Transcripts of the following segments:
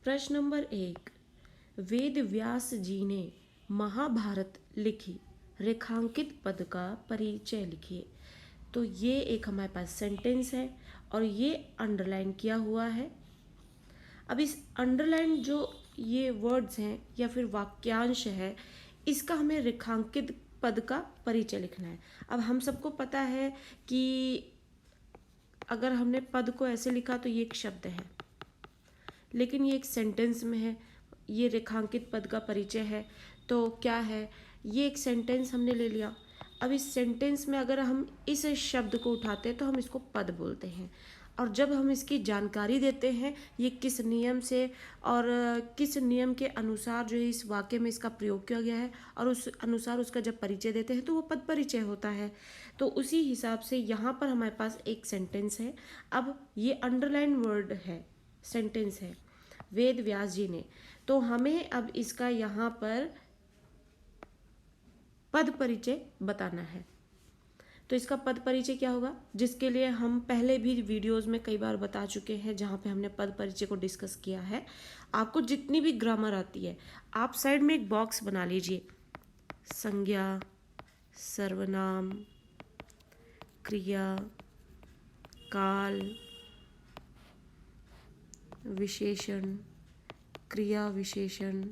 प्रश्न नंबर 1, वेद व्यास जी ने महाभारत लिखी, रेखांकित पद का परिचय लिखिए। तो ये एक हमारे पास सेंटेंस है और ये अंडरलाइन किया हुआ है। अब इस अंडरलाइन जो ये वर्ड्स हैं या फिर वाक्यांश है, इसका हमें रेखांकित पद का परिचय लिखना है। अब हम सबको पता है कि अगर हमने पद को ऐसे लिखा तो ये एक शब्द है, लेकिन ये एक सेंटेंस में है, ये रेखांकित पद का परिचय है। तो क्या है, ये एक सेंटेंस हमने ले लिया। अब इस सेंटेंस में अगर हम इस शब्द को उठाते हैं तो हम इसको पद बोलते हैं, और जब हम इसकी जानकारी देते हैं ये किस नियम से और किस नियम के अनुसार जो है इस वाक्य में इसका प्रयोग किया गया है और उस अनुसार उसका जब परिचय देते हैं तो वो पद परिचय होता है। तो उसी हिसाब से यहाँ पर हमारे पास एक सेंटेंस है। अब ये अंडरलाइन वर्ड है, सेंटेंस है, वेद व्यास जी ने। तो हमें अब इसका यहाँ पर पद परिचय बताना है। तो इसका पद परिचय क्या होगा, जिसके लिए हम पहले भी वीडियोस में कई बार बता चुके हैं, जहाँ पे हमने पद परिचय को डिस्कस किया है। आपको जितनी भी ग्रामर आती है, आप साइड में एक बॉक्स बना लीजिए। संज्ञा, सर्वनाम, क्रिया, काल, विशेषण, क्रिया विशेषण,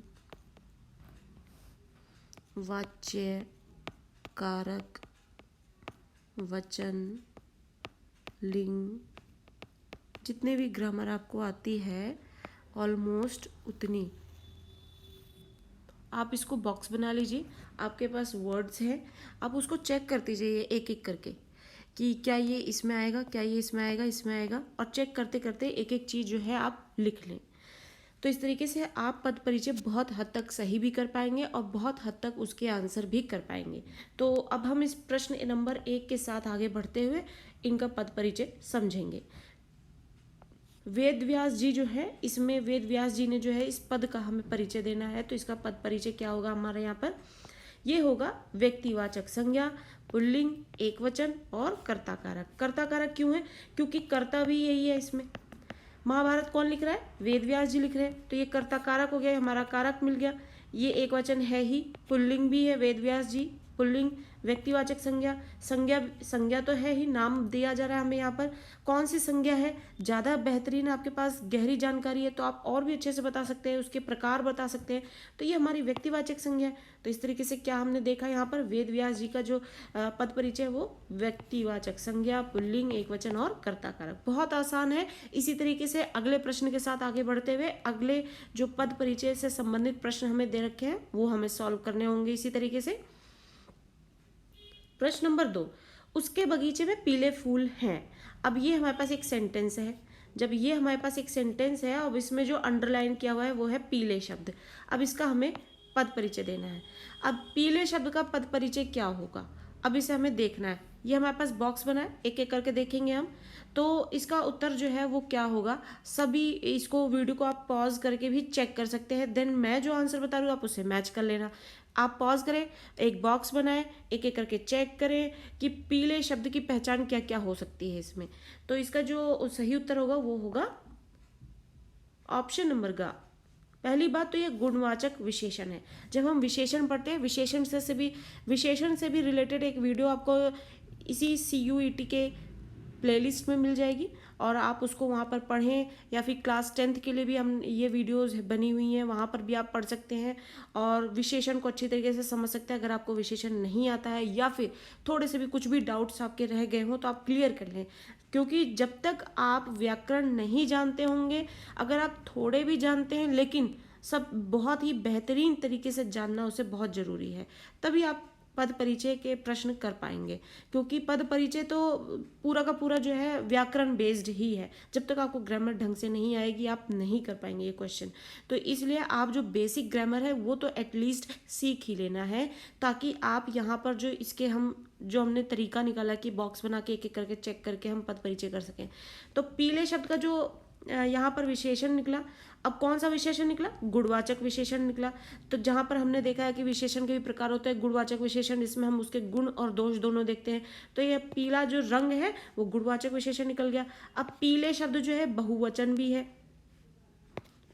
वाच्य, कारक, वचन, लिंग, जितने भी ग्रामर आपको आती है ऑलमोस्ट उतनी आप इसको बॉक्स बना लीजिए। आपके पास वर्ड्स हैं, आप उसको चेक करते जाइए एक एक करके कि क्या ये इसमें आएगा, क्या ये इसमें आएगा, इसमें आएगा, और चेक करते करते एक एक चीज़ जो है आप लिख लें। तो इस तरीके से आप पद परिचय बहुत हद तक सही भी कर पाएंगे और बहुत हद तक उसके आंसर भी कर पाएंगे। तो अब हम इस प्रश्न नंबर 1 के साथ आगे बढ़ते हुए इनका पद परिचय समझेंगे। वेद व्यास जी जो है, इसमें वेद व्यास जी ने जो है इस पद का हमें परिचय देना है। तो इसका पद परिचय क्या होगा हमारे यहाँ पर, ये होगा व्यक्तिवाचक संज्ञा, पुल्लिंग, एकवचन और कर्ताकारक। कर्ताकारक क्यों है, क्योंकि कर्ता भी यही है इसमें। महाभारत कौन लिख रहा है, वेद व्यास जी लिख रहे हैं, तो ये कर्ता कारक हो गया, हमारा कारक मिल गया। ये एक वचन है ही, पुल्लिंग भी है, वेद व्यास जी, पुल्लिंग। व्यक्तिवाचक संज्ञा, संज्ञा संज्ञा तो है ही, नाम दिया जा रहा है हमें यहाँ पर। कौन सी संज्ञा है, ज़्यादा बेहतरीन आपके पास गहरी जानकारी है तो आप और भी अच्छे से बता सकते हैं, उसके प्रकार बता सकते हैं। तो ये हमारी व्यक्तिवाचक संज्ञा है। तो इस तरीके से क्या हमने देखा यहाँ पर, वेद व्यास जी का जो पद परिचय वो व्यक्तिवाचक संज्ञा, पुल्लिंग, एकवचन और कर्ताकारक। बहुत आसान है। इसी तरीके से अगले प्रश्न के साथ आगे बढ़ते हुए अगले जो पद परिचय से संबंधित प्रश्न हमें दे रखे हैं वो हमें सॉल्व करने होंगे इसी तरीके से। प्रश्न नंबर 2, उसके बगीचे में पीले फूल हैं। अब ये हमारे पास एक सेंटेंस है। जब ये हमारे पास एक सेंटेंस है, अब इसमें जो अंडरलाइन किया हुआ है वो है पीले शब्द। अब इसका हमें पद परिचय देना है। अब पीले शब्द का पद परिचय क्या होगा, अब इसे हमें देखना है। ये हमारे पास बॉक्स बना है, एक एक करके देखेंगे हम। तो इसका उत्तर जो है वो क्या होगा, सभी इसको वीडियो को आप पॉज करके भी चेक कर सकते हैं। देन मैं जो आंसर बता रही हूँ आप उसे मैच कर लेना। आप पॉज करें, एक बॉक्स बनाएं, एक एक करके चेक करें कि पीले शब्द की पहचान क्या क्या हो सकती है इसमें। तो इसका जो सही उत्तर होगा वो होगा ऑप्शन नंबर ग। पहली बात तो ये गुणवाचक विशेषण है। जब हम विशेषण पढ़ते हैं, विशेषण से भी रिलेटेड एक वीडियो आपको इसी CUET के प्लेलिस्ट में मिल जाएगी और आप उसको वहाँ पर पढ़ें, या फिर क्लास 10th के लिए भी हम ये वीडियोस बनी हुई हैं, वहाँ पर भी आप पढ़ सकते हैं और विशेषण को अच्छी तरीके से समझ सकते हैं। अगर आपको विशेषण नहीं आता है या फिर थोड़े से भी कुछ भी डाउट्स आपके रह गए हों तो आप क्लियर कर लें, क्योंकि जब तक आप व्याकरण नहीं जानते होंगे, अगर आप थोड़े भी जानते हैं लेकिन सब बहुत ही बेहतरीन तरीके से जानना उसे बहुत ज़रूरी है, तभी आप पद परिचय के प्रश्न कर पाएंगे। क्योंकि पद परिचय तो पूरा का पूरा जो है व्याकरण बेस्ड ही है। जब तक आपको ग्रामर ढंग से नहीं आएगी आप नहीं कर पाएंगे ये क्वेश्चन। तो इसलिए आप जो बेसिक ग्रामर है वो तो एटलीस्ट सीख ही लेना है, ताकि आप यहाँ पर जो इसके जो हमने तरीका निकाला कि बॉक्स बना के एक एक करके चेक करके हम पद परिचय कर सकें। तो पीले शब्द का जो यहाँ पर विशेषण निकला, अब कौन सा विशेषण निकला, गुणवाचक विशेषण निकला। तो जहाँ पर हमने देखा है कि विशेषण के भी प्रकार होते हैं, गुणवाचक विशेषण, इसमें हम उसके गुण और दोष दोनों देखते हैं। तो यह पीला जो रंग है वो गुणवाचक विशेषण निकल गया। अब पीले शब्द जो है बहुवचन भी है,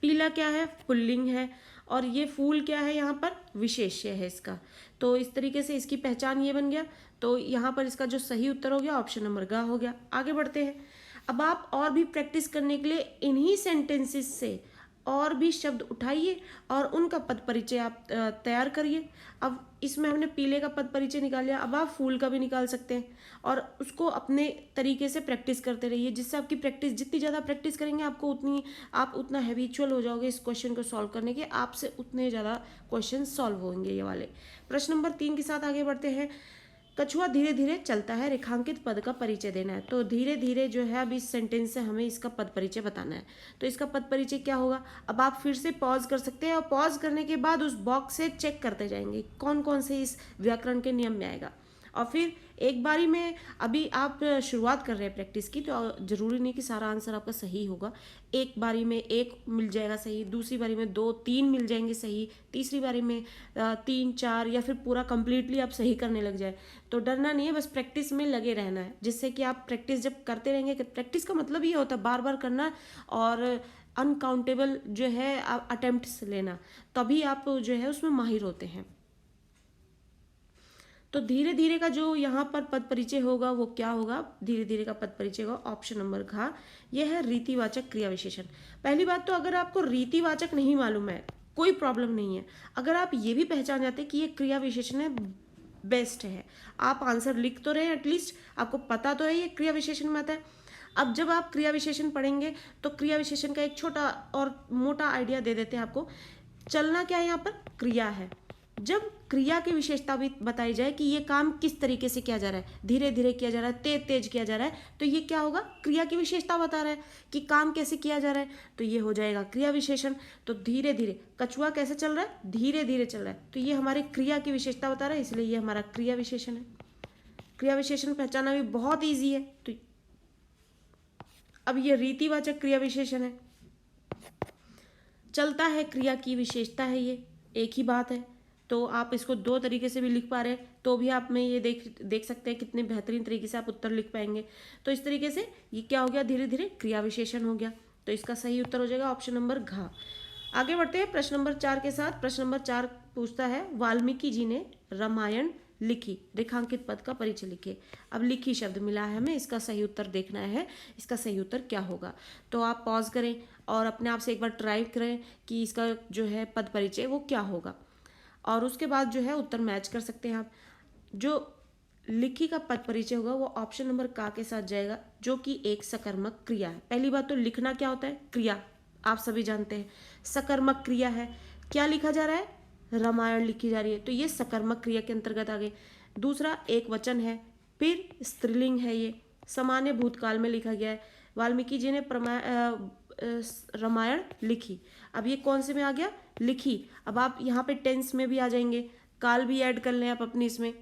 पीला क्या है, पुल्लिंग है, और ये फूल क्या है, यहाँ पर विशेष्य है इसका। तो इस तरीके से इसकी पहचान ये बन गया। तो यहाँ पर इसका जो सही उत्तर हो गया ऑप्शन नंबर ग हो गया। आगे बढ़ते हैं। अब आप और भी प्रैक्टिस करने के लिए इन्हीं सेंटेंसेस से और भी शब्द उठाइए और उनका पद परिचय आप तैयार करिए। अब इसमें हमने पीले का पद परिचय निकाल लिया, अब आप फूल का भी निकाल सकते हैं और उसको अपने तरीके से प्रैक्टिस करते रहिए, जिससे आपकी प्रैक्टिस, जितनी ज़्यादा प्रैक्टिस करेंगे आप उतना हैबिचुअल हो जाओगे इस क्वेश्चन को सॉल्व करने के, आपसे उतने ज़्यादा क्वेश्चन सॉल्व होंगे ये वाले। प्रश्न नंबर 3 के साथ आगे बढ़ते हैं। कछुआ धीरे धीरे चलता है, रेखांकित पद का परिचय देना है। तो धीरे धीरे जो है अब इस सेंटेंस से हमें इसका पद परिचय बताना है। तो इसका पद परिचय क्या होगा, अब आप फिर से पॉज कर सकते हैं और पॉज करने के बाद उस बॉक्स से चेक करते जाएंगे कौन कौन से इस व्याकरण के नियम में आएगा। और फिर एक बारी में, अभी आप शुरुआत कर रहे हैं प्रैक्टिस की, तो ज़रूरी नहीं कि सारा आंसर आपका सही होगा। एक बारी में एक मिल जाएगा सही, दूसरी बारी में 2-3 मिल जाएंगे सही, तीसरी बारी में 3-4, या फिर पूरा कंप्लीटली आप सही करने लग जाए। तो डरना नहीं है, बस प्रैक्टिस में लगे रहना है, जिससे कि आप प्रैक्टिस जब करते रहेंगे, प्रैक्टिस का मतलब ये होता है बार बार करना और अनकाउंटेबल जो है अटेम्प्ट्स लेना, तभी आप जो है उसमें माहिर होते हैं। तो धीरे धीरे का जो यहाँ पर पद परिचय होगा वो क्या होगा, धीरे धीरे का पद परिचय होगा ऑप्शन नंबर घ, यह है रीतिवाचक क्रिया विशेषण। पहली बात तो अगर आपको रीतिवाचक नहीं मालूम है कोई प्रॉब्लम नहीं है, अगर आप ये भी पहचान जाते कि ये क्रिया विशेषण है, बेस्ट है। आप आंसर लिख तो रहे हैं, एटलीस्ट आपको पता तो है ये क्रिया विशेषण में आता है। अब जब आप क्रिया विशेषण पढ़ेंगे तो क्रिया विशेषण का एक छोटा और मोटा आइडिया दे देते हैं आपको। चलना क्या है, यहाँ पर क्रिया है। जब क्रिया की विशेषता भी बताई जाए कि ये काम किस तरीके से किया जा रहा है, धीरे धीरे किया जा रहा है, तेज तेज किया जा रहा है, तो ये क्या होगा, क्रिया की विशेषता बता रहा है कि काम कैसे किया जा रहा है, तो ये हो जाएगा क्रिया विशेषण। तो धीरे धीरे, कछुआ कैसे चल रहा है, धीरे धीरे चल रहा है, तो ये हमारे क्रिया की विशेषता बता रहा है, इसलिए ये हमारा क्रिया विशेषण है। क्रिया विशेषण पहचानना भी बहुत ईजी है। तो अब ये रीतिवाचक क्रिया विशेषण है, चलता है क्रिया की विशेषता है, ये एक ही बात है। तो आप इसको 2 तरीके से भी लिख पा रहे हैं, तो भी आप में ये देख सकते हैं कितने बेहतरीन तरीके से आप उत्तर लिख पाएंगे। तो इस तरीके से ये क्या हो गया, धीरे धीरे क्रिया विशेषण हो गया। तो इसका सही उत्तर हो जाएगा ऑप्शन नंबर घ। आगे बढ़ते हैं प्रश्न नंबर 4 के साथ। प्रश्न नंबर 4 पूछता है, वाल्मीकि जी ने रामायण लिखी, रेखांकित पद का परिचय लिखे। अब लिखी शब्द मिला है हमें, इसका सही उत्तर देखना है, इसका सही उत्तर क्या होगा। तो आप पॉज करें और अपने आप से एक बार ट्राई करें कि इसका जो है पद परिचय वो क्या होगा, और उसके बाद जो है उत्तर मैच कर सकते हैं आप। जो लिखी का पद परिचय होगा वो ऑप्शन नंबर का के साथ जाएगा, जो कि एक सकर्मक क्रिया है। पहली बात तो लिखना क्या होता है, क्रिया, आप सभी जानते हैं, सकर्मक क्रिया है। क्या लिखा जा रहा है, रामायण लिखी जा रही है, तो ये सकर्मक क्रिया के अंतर्गत आ गए। दूसरा एक वचन है, फिर स्त्रीलिंग है, ये सामान्य भूतकाल में लिखा गया है। वाल्मीकि जी ने रामायण लिखी, अब ये कौन से में आ गया, लिखी। अब आप यहाँ पे टेंस में भी आ जाएंगे, काल भी ऐड कर लें आप अपनी इसमें,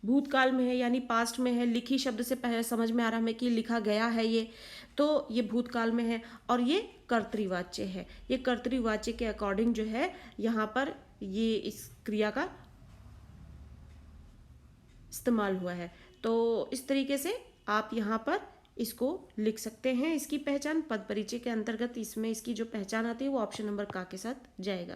भूतकाल में है यानी पास्ट में है। लिखी शब्द से पहले समझ में आ रहा है कि लिखा गया है ये, तो ये भूतकाल में है, और ये कर्तृवाच्य है। ये कर्तृवाच्य के अकॉर्डिंग जो है यहाँ पर ये इस क्रिया का इस्तेमाल हुआ है। तो इस तरीके से आप यहाँ पर इसको लिख सकते हैं। इसकी पहचान पद परिचय के अंतर्गत इसमें इसकी जो पहचान आती है वो ऑप्शन नंबर का के साथ जाएगा।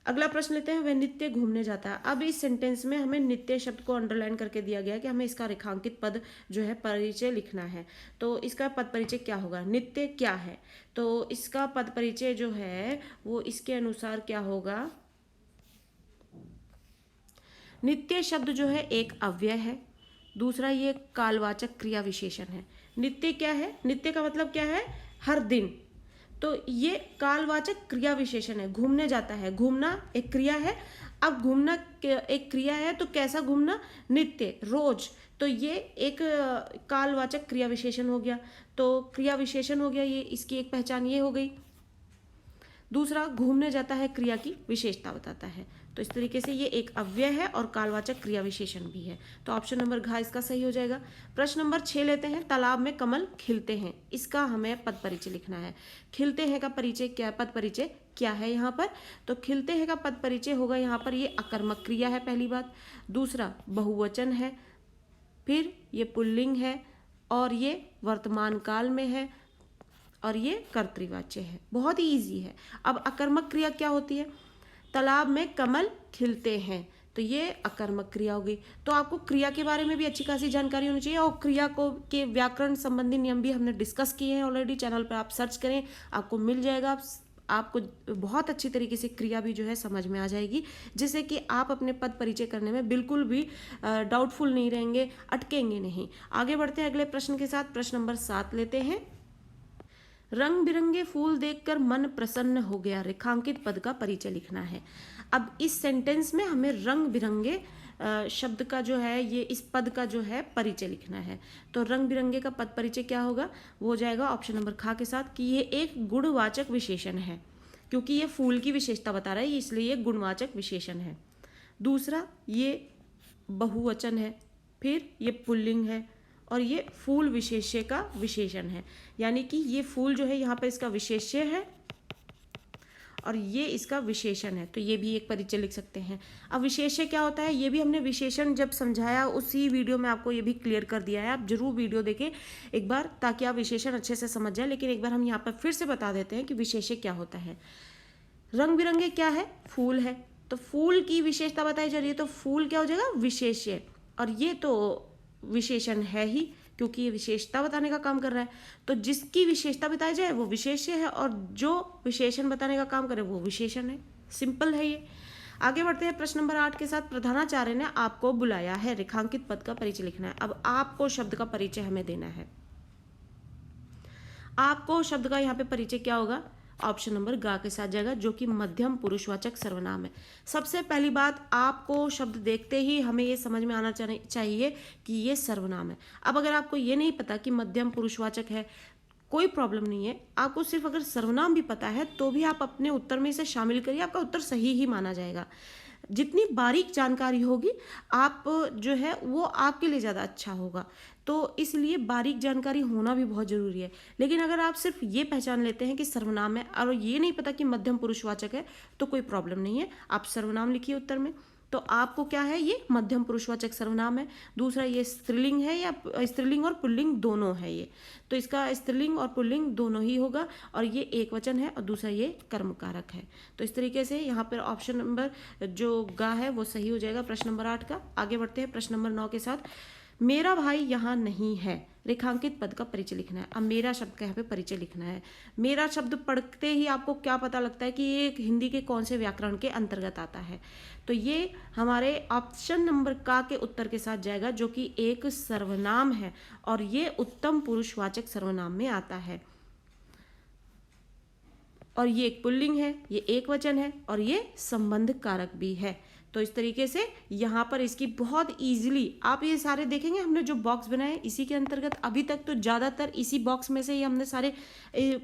अगला प्रश्न लेते हैं, वह नित्य घूमने जाता है। अब इस सेंटेंस में हमें नित्य शब्द को अंडरलाइन करके दिया गया है कि हमें इसका रेखांकित पद जो है परिचय लिखना है। तो इसका पद परिचय क्या होगा, नित्य क्या है, तो इसका पद परिचय जो है वो इसके अनुसार क्या होगा। नित्य शब्द जो है एक अव्यय है, दूसरा ये कालवाचक क्रिया विशेषण है। नित्य क्या है, नित्य का मतलब क्या है, हर दिन, तो ये कालवाचक क्रिया विशेषण है। घूमने जाता है, घूमना एक क्रिया है। अब घूमना एक क्रिया है तो कैसा घूमना, नित्य, रोज, तो ये एक कालवाचक क्रिया विशेषण हो गया। तो क्रिया विशेषण हो गया, ये इसकी एक पहचान ये हो गई। दूसरा घूमने जाता है क्रिया की विशेषता बताता है, तो इस तरीके से ये एक अव्यय है और कालवाचक क्रिया विशेषण भी है। तो ऑप्शन नंबर घ इसका सही हो जाएगा। प्रश्न नंबर 6 लेते हैं, तालाब में कमल खिलते हैं, इसका हमें पद परिचय लिखना है। खिलते हैं का परिचय क्या, पद परिचय क्या है यहाँ पर, तो खिलते हैं का पद परिचय होगा यहाँ पर ये अकर्मक क्रिया है पहली बात, दूसरा बहुवचन है, फिर ये पुल्लिंग है और ये वर्तमान काल में है, और ये कर्तृवाच्य है, बहुत ही ईजी है। अब अकर्मक क्रिया क्या होती है? तालाब में कमल खिलते हैं, तो ये अकर्मक क्रिया होगी। तो आपको क्रिया के बारे में भी अच्छी खासी जानकारी होनी चाहिए, और क्रिया को के व्याकरण संबंधी नियम भी हमने डिस्कस किए हैं ऑलरेडी, चैनल पर आप सर्च करें, आपको मिल जाएगा। आपको बहुत अच्छी तरीके से क्रिया भी जो है समझ में आ जाएगी, जिससे कि आप अपने पद परिचय करने में बिल्कुल भी डाउटफुल नहीं रहेंगे, अटकेंगे नहीं। आगे बढ़ते हैं अगले प्रश्न के साथ। प्रश्न नंबर 7 लेते हैं। रंग बिरंगे फूल देखकर मन प्रसन्न हो गया, रेखांकित पद का परिचय लिखना है। अब इस सेंटेंस में हमें रंग बिरंगे शब्द का जो है, ये इस पद का जो है परिचय लिखना है। तो रंग बिरंगे का पद परिचय क्या होगा? वो हो जाएगा ऑप्शन नंबर ख के साथ कि ये एक गुणवाचक विशेषण है, क्योंकि ये फूल की विशेषता बता रहा है, इसलिए ये गुणवाचक विशेषण है। दूसरा, ये बहुवचन है, फिर ये पुल्लिंग है, और ये फूल विशेष्य का विशेषण है, यानी कि ये फूल जो है यहाँ पर इसका विशेष्य है और ये इसका विशेषण है, तो ये भी एक परिचय लिख सकते हैं। अब विशेष्य क्या होता है, ये भी हमने विशेषण जब समझाया उसी वीडियो में आपको ये भी क्लियर कर दिया है। आप जरूर वीडियो देखें एक बार, ताकि आप विशेषण अच्छे से समझ जाए। लेकिन एक बार हम यहाँ पर फिर से बता देते हैं कि विशेष्य क्या होता है। रंग बिरंगे क्या है? फूल है, तो फूल की विशेषता बताई जा रही है, तो फूल क्या हो जाएगा? विशेष्य। और ये तो विशेषण है ही, क्योंकि ये विशेषता बताने का काम कर रहा है। तो जिसकी विशेषता बताई जाए वो विशेष्य है, और जो विशेषण बताने का काम करे वो विशेषण है। सिंपल है ये। आगे बढ़ते हैं प्रश्न नंबर 8 के साथ। प्रधानाचार्य ने आपको बुलाया है, रेखांकित पद का परिचय लिखना है। अब आपको शब्द का परिचय हमें देना है। आपको शब्द का यहाँ पे परिचय क्या होगा? ऑप्शन नंबर ग के साथ जाएगा, जो कि मध्यम पुरुषवाचक सर्वनाम है। सबसे पहली बात, आपको शब्द देखते ही हमें ये समझ में आना चाहिए कि ये सर्वनाम है। अब अगर आपको ये नहीं पता कि मध्यम पुरुषवाचक है, कोई प्रॉब्लम नहीं है। आपको सिर्फ अगर सर्वनाम भी पता है तो भी आप अपने उत्तर में इसे शामिल करिए, आपका उत्तर सही ही माना जाएगा। जितनी बारीक जानकारी होगी आप जो है वो आपके लिए ज़्यादा अच्छा होगा, तो इसलिए बारीक जानकारी होना भी बहुत ज़रूरी है। लेकिन अगर आप सिर्फ ये पहचान लेते हैं कि सर्वनाम है और ये नहीं पता कि मध्यम पुरुषवाचक है, तो कोई प्रॉब्लम नहीं है, आप सर्वनाम लिखिए उत्तर में। तो आपको क्या है, ये मध्यम पुरुषवाचक सर्वनाम है। दूसरा, ये स्त्रीलिंग है या स्त्रीलिंग और पुल्लिंग दोनों है ये, तो इसका स्त्रीलिंग और पुल्लिंग दोनों ही होगा। और ये एक वचन है और दूसरा ये कर्मकारक है। तो इस तरीके से यहाँ पर ऑप्शन नंबर जो गा है वो सही हो जाएगा प्रश्न नंबर 8 का। आगे बढ़ते हैं प्रश्न नंबर 9 के साथ। मेरा भाई यहाँ नहीं है, रेखांकित पद का परिचय लिखना है। अब मेरा शब्द का यहाँ पे परिचय लिखना है। मेरा शब्द पढ़ते ही आपको क्या पता लगता है कि ये हिंदी के कौन से व्याकरण के अंतर्गत आता है? तो ये हमारे ऑप्शन नंबर का के उत्तर के साथ जाएगा, जो कि एक सर्वनाम है और ये उत्तम पुरुषवाचक सर्वनाम में आता है। और ये एक पुल्लिंग है, ये एक वचन है और ये संबंध कारक भी है। तो इस तरीके से यहाँ पर इसकी बहुत इजीली आप ये सारे देखेंगे, हमने जो बॉक्स बनाए इसी के अंतर्गत अभी तक तो ज़्यादातर इसी बॉक्स में से ही हमने सारे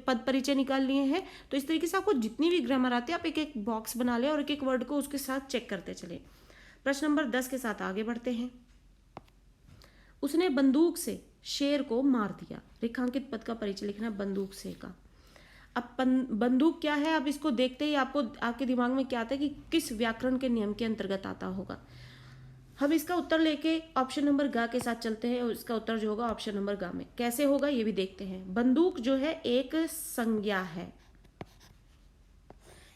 पद परिचय निकाल लिए हैं। तो इस तरीके से आपको जितनी भी ग्रामर आती है आप एक एक बॉक्स बना लें और एक एक वर्ड को उसके साथ चेक करते चले। प्रश्न नंबर 10 के साथ आगे बढ़ते हैं। उसने बंदूक से शेर को मार दिया, रेखांकित पद का परिचय लिखना है बंदूक से का। अब बंदूक क्या है? अब इसको देखते ही आपको आपके दिमाग में क्या आता है कि किस व्याकरण के नियम के अंतर्गत आता होगा। हम इसका उत्तर लेके ऑप्शन नंबर गा के साथ चलते हैं और इसका उत्तर जो होगा ऑप्शन नंबर गा में कैसे होगा ये भी देखते हैं। बंदूक जो है एक संज्ञा है।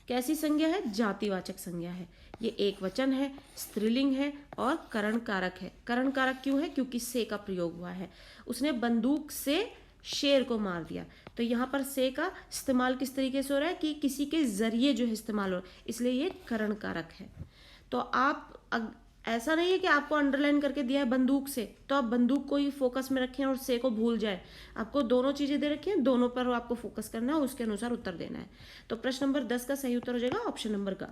कैसी संज्ञा है? जातिवाचक संज्ञा है। ये एक वचन है, स्त्रीलिंग है और करण कारक है। करण कारक क्यों है? क्योंकि से का प्रयोग हुआ है। उसने बंदूक से शेर को मार दिया, तो यहाँ पर से का इस्तेमाल किस तरीके से हो रहा है कि किसी के जरिए जो है इस्तेमाल हो रहा है, इसलिए ये करण कारक है। तो आप ऐसा नहीं है कि आपको अंडरलाइन करके दिया है बंदूक से तो आप बंदूक को ही फोकस में रखें और से को भूल जाए। आपको दोनों चीजें दे रखी हैं, दोनों पर आपको फोकस करना है, उसके अनुसार उत्तर देना है। तो प्रश्न नंबर 10 का सही उत्तर हो जाएगा ऑप्शन नंबर का।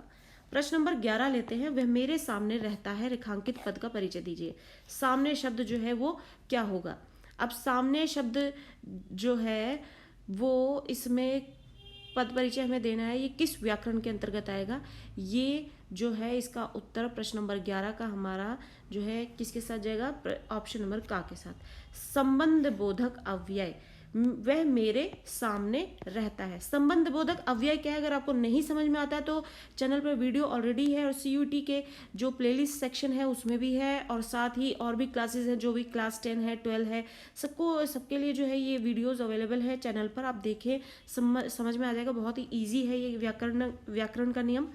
प्रश्न नंबर 11 लेते हैं। वह मेरे सामने रहता है, रेखांकित पद का परिचय दीजिए। सामने शब्द जो है वो क्या होगा? अब सामने शब्द जो है वो इसमें पद परिचय हमें देना है, ये किस व्याकरण के अंतर्गत आएगा? ये जो है इसका उत्तर प्रश्न नंबर 11 का हमारा जो है किसके साथ जाएगा? ऑप्शन नंबर का के साथ। संबंध बोधक अव्यय। वह मेरे सामने रहता है। संबंध बोधक अव्यय क्या है, अगर आपको नहीं समझ में आता है तो चैनल पर वीडियो ऑलरेडी है और CUT के जो प्लेलिस्ट सेक्शन है उसमें भी है, और साथ ही और भी क्लासेस हैं जो भी क्लास 10 है 12 है, सबके लिए जो है ये वीडियोस अवेलेबल है चैनल पर, आप देखें समझ में आ जाएगा। बहुत ही ईजी है ये व्याकरण का नियम।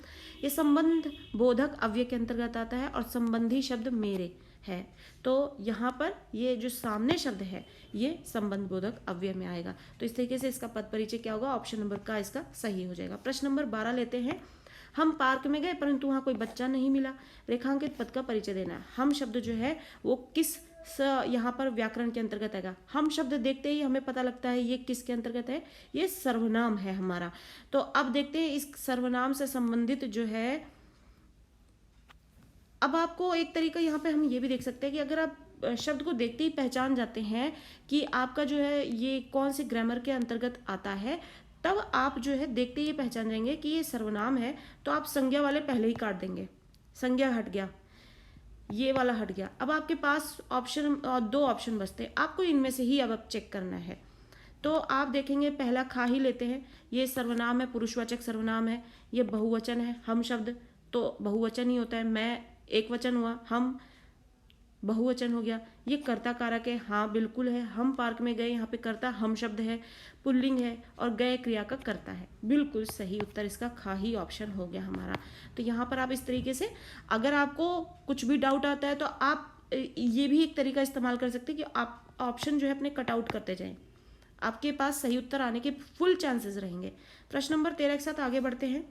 ये संबंध बोधक अव्यय के अंतर्गत आता है और संबंधी शब्द मेरे है, तो यहाँ पर ये जो सामने शब्द है ये संबंध बोधक अव्यय में आएगा। तो इस तरीके से इसका पद परिचय क्या होगा, ऑप्शन नंबर का इसका सही हो जाएगा। प्रश्न नंबर 12 लेते हैं। हम पार्क में गए परंतु वहाँ कोई बच्चा नहीं मिला, रेखांकित पद का परिचय देना है। हम शब्द जो है वो किस यहाँ पर व्याकरण के अंतर्गत आएगा। हम शब्द देखते ही हमें पता लगता है ये किसके अंतर्गत है, ये सर्वनाम है हमारा। तो अब देखते हैं इस सर्वनाम से संबंधित जो है, अब आपको एक तरीका यहाँ पे हम ये भी देख सकते हैं कि अगर आप शब्द को देखते ही पहचान जाते हैं कि आपका जो है ये कौन से ग्रामर के अंतर्गत आता है, तब आप जो है देखते ही पहचान जाएंगे कि ये सर्वनाम है, तो आप संज्ञा वाले पहले ही काट देंगे। संज्ञा हट गया, ये वाला हट गया। अब आपके पास ऑप्शन 2 ऑप्शन बचते हैं, आपको इनमें से ही अब चेक करना है। तो आप देखेंगे पहला खा ही लेते हैं, ये सर्वनाम है, पुरुषवाचक सर्वनाम है, ये बहुवचन है। हम शब्द तो बहुवचन ही होता है, मैं एक वचन हुआ, हम बहुवचन हो गया। ये कर्ता कारक है, हाँ बिल्कुल है। हम पार्क में गए, यहाँ पे कर्ता हम शब्द है, पुल्लिंग है, और गए क्रिया का कर्ता है। बिल्कुल सही उत्तर इसका खा ही ऑप्शन हो गया हमारा। तो यहाँ पर आप इस तरीके से, अगर आपको कुछ भी डाउट आता है तो आप ये भी एक तरीका इस्तेमाल कर सकते हैं कि आप ऑप्शन जो है अपने कट आउट करते जाएं, आपके पास सही उत्तर आने के फुल चांसेस रहेंगे। प्रश्न नंबर 13 के साथ आगे बढ़ते हैं।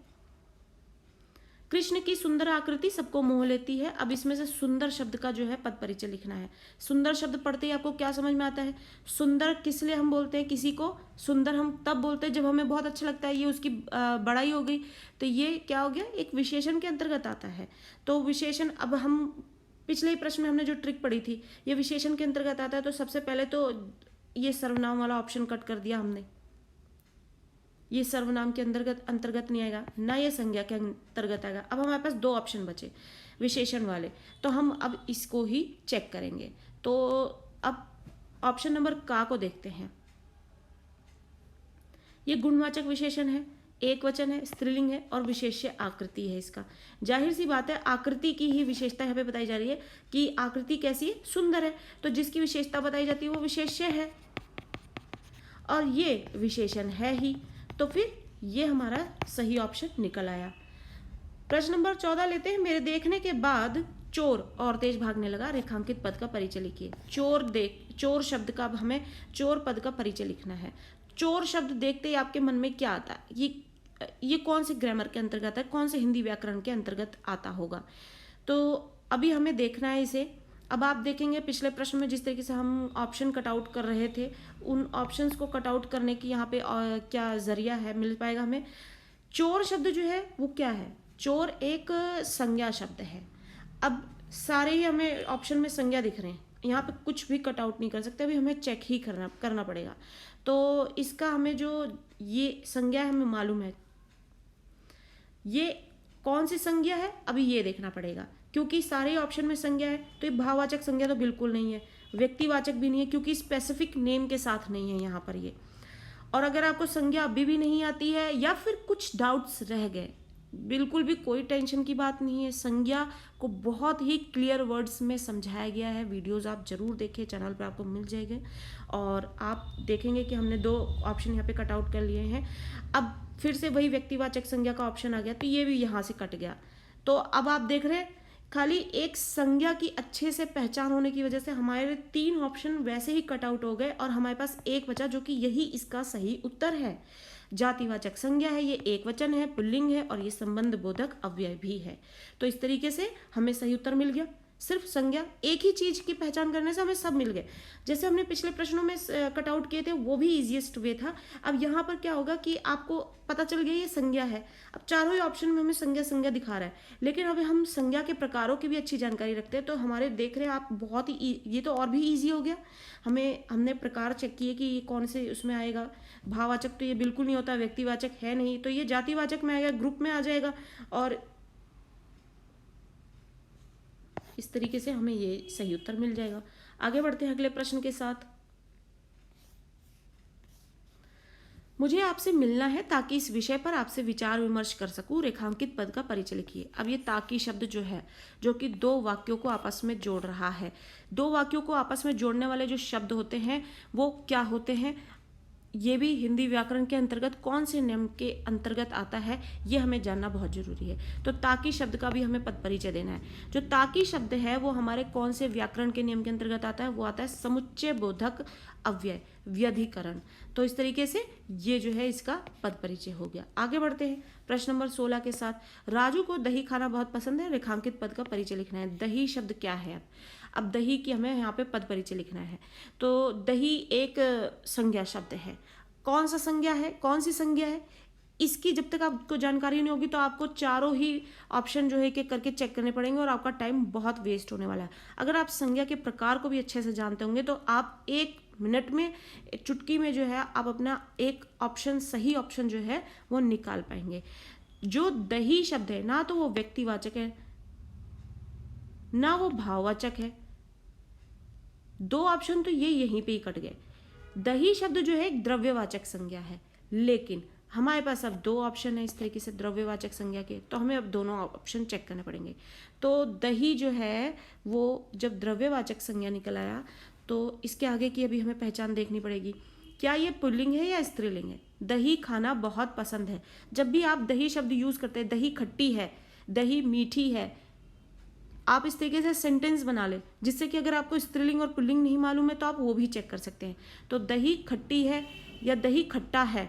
कृष्ण की सुंदर आकृति सबको मोह लेती है। अब इसमें से सुंदर शब्द का जो है पद परिचय लिखना है। सुंदर शब्द पढ़ते ही आपको क्या समझ में आता है, सुंदर किस लिए हम बोलते हैं, किसी को सुंदर हम तब बोलते हैं जब हमें बहुत अच्छा लगता है, ये उसकी बड़ाई हो गई, तो ये क्या हो गया, एक विशेषण के अंतर्गत आता है। तो विशेषण, अब हम पिछले ही प्रश्न में हमने जो ट्रिक पढ़ी थी, ये विशेषण के अंतर्गत आता है। तो सबसे पहले तो ये सर्वनाम वाला ऑप्शन कट कर दिया हमने, ये सर्वनाम के अंतर्गत नहीं आएगा, ना ये संज्ञा के अंतर्गत आएगा। अब हमारे पास 2 ऑप्शन बचे विशेषण वाले, तो हम अब इसको ही चेक करेंगे। तो अब ऑप्शन नंबर का को देखते हैं। ये गुणवाचक विशेषण है, एक वचन है, स्त्रीलिंग है और विशेष्य आकृति है इसका। जाहिर सी बात है आकृति की ही विशेषता यहाँ पे बताई जा रही है कि आकृति कैसी है, सुंदर है, तो जिसकी विशेषता बताई जाती है वो विशेष्य है, और ये विशेषण है ही, तो फिर ये हमारा सही ऑप्शन निकल आया। प्रश्न नंबर 14 लेते हैं। मेरे देखने के बाद चोर और तेज भागने लगा, रेखांकित पद का परिचय लिखिए। चोर शब्द का, अब हमें चोर पद का परिचय लिखना है। चोर शब्द देखते ही आपके मन में क्या आता है, ये कौन से ग्रामर के अंतर्गत है, कौन से हिंदी व्याकरण के अंतर्गत आता होगा, तो अभी हमें देखना है इसे। अब आप देखेंगे पिछले प्रश्न में जिस तरीके से हम ऑप्शन कट आउट कर रहे थे, उन ऑप्शंस को कट आउट करने की यहाँ पे क्या जरिया है मिल पाएगा हमें। चोर शब्द जो है वो क्या है, चोर एक संज्ञा शब्द है। अब सारे ही हमें ऑप्शन में संज्ञा दिख रहे हैं, यहाँ पे कुछ भी कट आउट नहीं कर सकते, अभी हमें चेक ही करना पड़ेगा। तो इसका हमें जो ये संज्ञा हमें मालूम है, ये कौन सी संज्ञा है अभी ये देखना पड़ेगा, क्योंकि सारे ऑप्शन में संज्ञा है। तो ये भाववाचक संज्ञा तो बिल्कुल नहीं है, व्यक्तिवाचक भी नहीं है, क्योंकि स्पेसिफिक नेम के साथ नहीं है यहाँ पर ये। और अगर आपको संज्ञा अभी भी नहीं आती है या फिर कुछ डाउट्स रह गए, बिल्कुल भी कोई टेंशन की बात नहीं है। संज्ञा को बहुत ही क्लियर वर्ड्स में समझाया गया है, वीडियोस आप जरूर देखें, चैनल पर आपको मिल जाएंगे, और आप देखेंगे कि हमने 2 ऑप्शन यहाँ पे कट आउट कर लिए हैं। अब फिर से वही व्यक्तिवाचक संज्ञा का ऑप्शन आ गया, तो ये भी यहाँ से कट गया। तो अब आप देख रहे हैं खाली एक संज्ञा की अच्छे से पहचान होने की वजह से हमारे 3 ऑप्शन वैसे ही कट आउट हो गए, और हमारे पास एक बचा जो कि यही इसका सही उत्तर है। जातिवाचक संज्ञा है, ये एक वचन है, पुल्लिंग है, और ये संबंध बोधक अव्यय भी है। तो इस तरीके से हमें सही उत्तर मिल गया। सिर्फ संज्ञा, एक ही चीज की पहचान करने से हमें सब मिल गए। जैसे हमने पिछले प्रश्नों में कट आउट किए थे, वो भी इजीएस्ट वे था। अब यहाँ पर क्या होगा कि आपको पता चल गया ये संज्ञा है। अब चारों ही ऑप्शन में हमें संज्ञा दिखा रहा है, लेकिन अभी हम संज्ञा के प्रकारों की भी अच्छी जानकारी रखते हैं, तो हमारे देख रहे हैं आप बहुत ही, ये तो और भी ईजी हो गया। हमने प्रकार चेक किए कि ये कौन से उसमें आएगा। भाववाचक तो ये बिल्कुल नहीं होता, व्यक्तिवाचक है नहीं, तो ये जातिवाचक में आएगा, ग्रुप में आ जाएगा, और इस तरीके से हमें ये सही उत्तर मिल जाएगा। आगे बढ़ते हैं अगले प्रश्न के साथ। मुझे आपसे मिलना है ताकि इस विषय पर आपसे विचार विमर्श कर सकूं। रेखांकित पद का परिचय लिखिए। अब ये ताकि शब्द जो है, जो कि दो वाक्यों को आपस में जोड़ रहा है। दो वाक्यों को आपस में जोड़ने वाले जो शब्द होते हैं वो क्या होते हैं, ये भी हिंदी व्याकरण के अंतर्गत कौन से नियम के अंतर्गत आता है, ये हमें जानना बहुत जरूरी है। तो ताकि शब्द का भी हमें पद परिचय देना है। जो ताकि शब्द है वो हमारे कौन से व्याकरण के नियम के अंतर्गत आता है, वो आता है समुच्चय बोधक अव्यय व्यधिकरण। तो इस तरीके से ये जो है इसका पद परिचय हो गया। आगे बढ़ते हैं प्रश्न नंबर 16 के साथ। राजू को दही खाना बहुत पसंद है। रेखांकित पद का परिचय लिखना है। दही शब्द क्या है? अब दही की हमें यहाँ पे पद परिचय लिखना है। तो दही एक संज्ञा शब्द है। कौन सा संज्ञा है, कौन सी संज्ञा है, इसकी जब तक आपको जानकारी नहीं होगी तो आपको चारों ही ऑप्शन जो है कि करके चेक करने पड़ेंगे और आपका टाइम बहुत वेस्ट होने वाला है। अगर आप संज्ञा के प्रकार को भी अच्छे से जानते होंगे तो आप 1 मिनट में, चुटकी में जो है आप अपना एक ऑप्शन, सही ऑप्शन जो है वो निकाल पाएंगे। जो दही शब्द है ना तो वो व्यक्तिवाचक है ना वो भाववाचक है। 2 ऑप्शन तो ये यहीं पे ही कट गए। दही शब्द जो है एक द्रव्यवाचक संज्ञा है, लेकिन हमारे पास अब 2 ऑप्शन है इस तरीके से द्रव्यवाचक संज्ञा के, तो हमें अब दोनों ऑप्शन चेक करने पड़ेंगे। तो दही जो है वो जब द्रव्यवाचक संज्ञा निकल आया तो इसके आगे की अभी हमें पहचान देखनी पड़ेगी। क्या ये पुल्लिंग है या स्त्रीलिंग है? दही खाना बहुत पसंद है। जब भी आप दही शब्द यूज करते हैं, दही खट्टी है, दही मीठी है, आप इस तरीके से सेंटेंस बना ले जिससे कि अगर आपको स्त्रीलिंग और पुल्लिंग नहीं मालूम है तो आप वो भी चेक कर सकते हैं। तो दही खट्टी है या दही खट्टा है,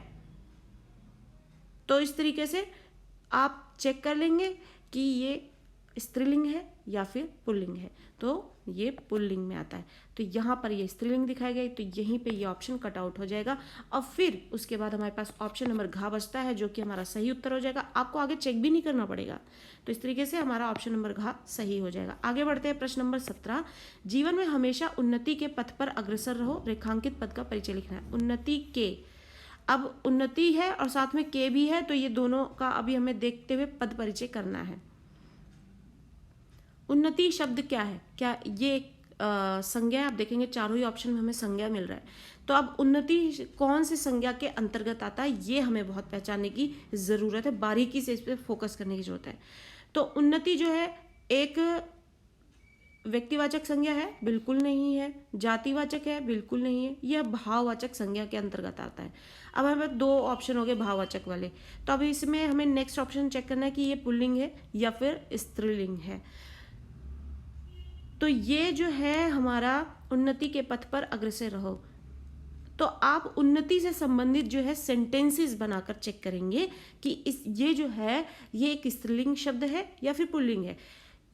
तो इस तरीके से आप चेक कर लेंगे कि ये स्त्रीलिंग है या फिर पुल्लिंग है। तो ये पुल्लिंग में आता है। तो यहाँ पर ये स्त्रीलिंग दिखाई गई, तो यहीं पे ये ऑप्शन कट आउट हो जाएगा। और फिर उसके बाद हमारे पास ऑप्शन नंबर घ बचता है जो कि हमारा सही उत्तर हो जाएगा। आपको आगे चेक भी नहीं करना पड़ेगा। तो इस तरीके से हमारा ऑप्शन नंबर घ सही हो जाएगा। आगे बढ़ते हैं प्रश्न नंबर 17। जीवन में हमेशा उन्नति के पथ पर अग्रसर रहो। रेखांकित पद का परिचय लिखना है। उन्नति के, अब उन्नति है और साथ में के भी है, तो ये दोनों का अभी हमें देखते हुए पद परिचय करना है। उन्नति शब्द क्या है? क्या ये संज्ञा है? आप देखेंगे चारों ही ऑप्शन में हमें संज्ञा मिल रहा है। तो अब उन्नति कौन सी संज्ञा के अंतर्गत आता है, ये हमें बहुत पहचानने की ज़रूरत है, बारीकी से इस पर फोकस करने की जरूरत है। तो उन्नति जो है एक व्यक्तिवाचक संज्ञा है? बिल्कुल नहीं है। जातिवाचक है? बिल्कुल नहीं है। यह भाववाचक संज्ञा के अंतर्गत आता है। अब हमें 2 ऑप्शन हो गए भाववाचक वाले। तो अब इसमें हमें नेक्स्ट ऑप्शन चेक करना है कि ये पुल्लिंग है या फिर स्त्रीलिंग है। तो ये जो है हमारा उन्नति के पथ पर अग्रसर रहो। तो आप उन्नति से संबंधित जो है सेंटेंसेस बनाकर चेक करेंगे कि ये जो है ये एक स्त्रीलिंग शब्द है या फिर पुल्लिंग है।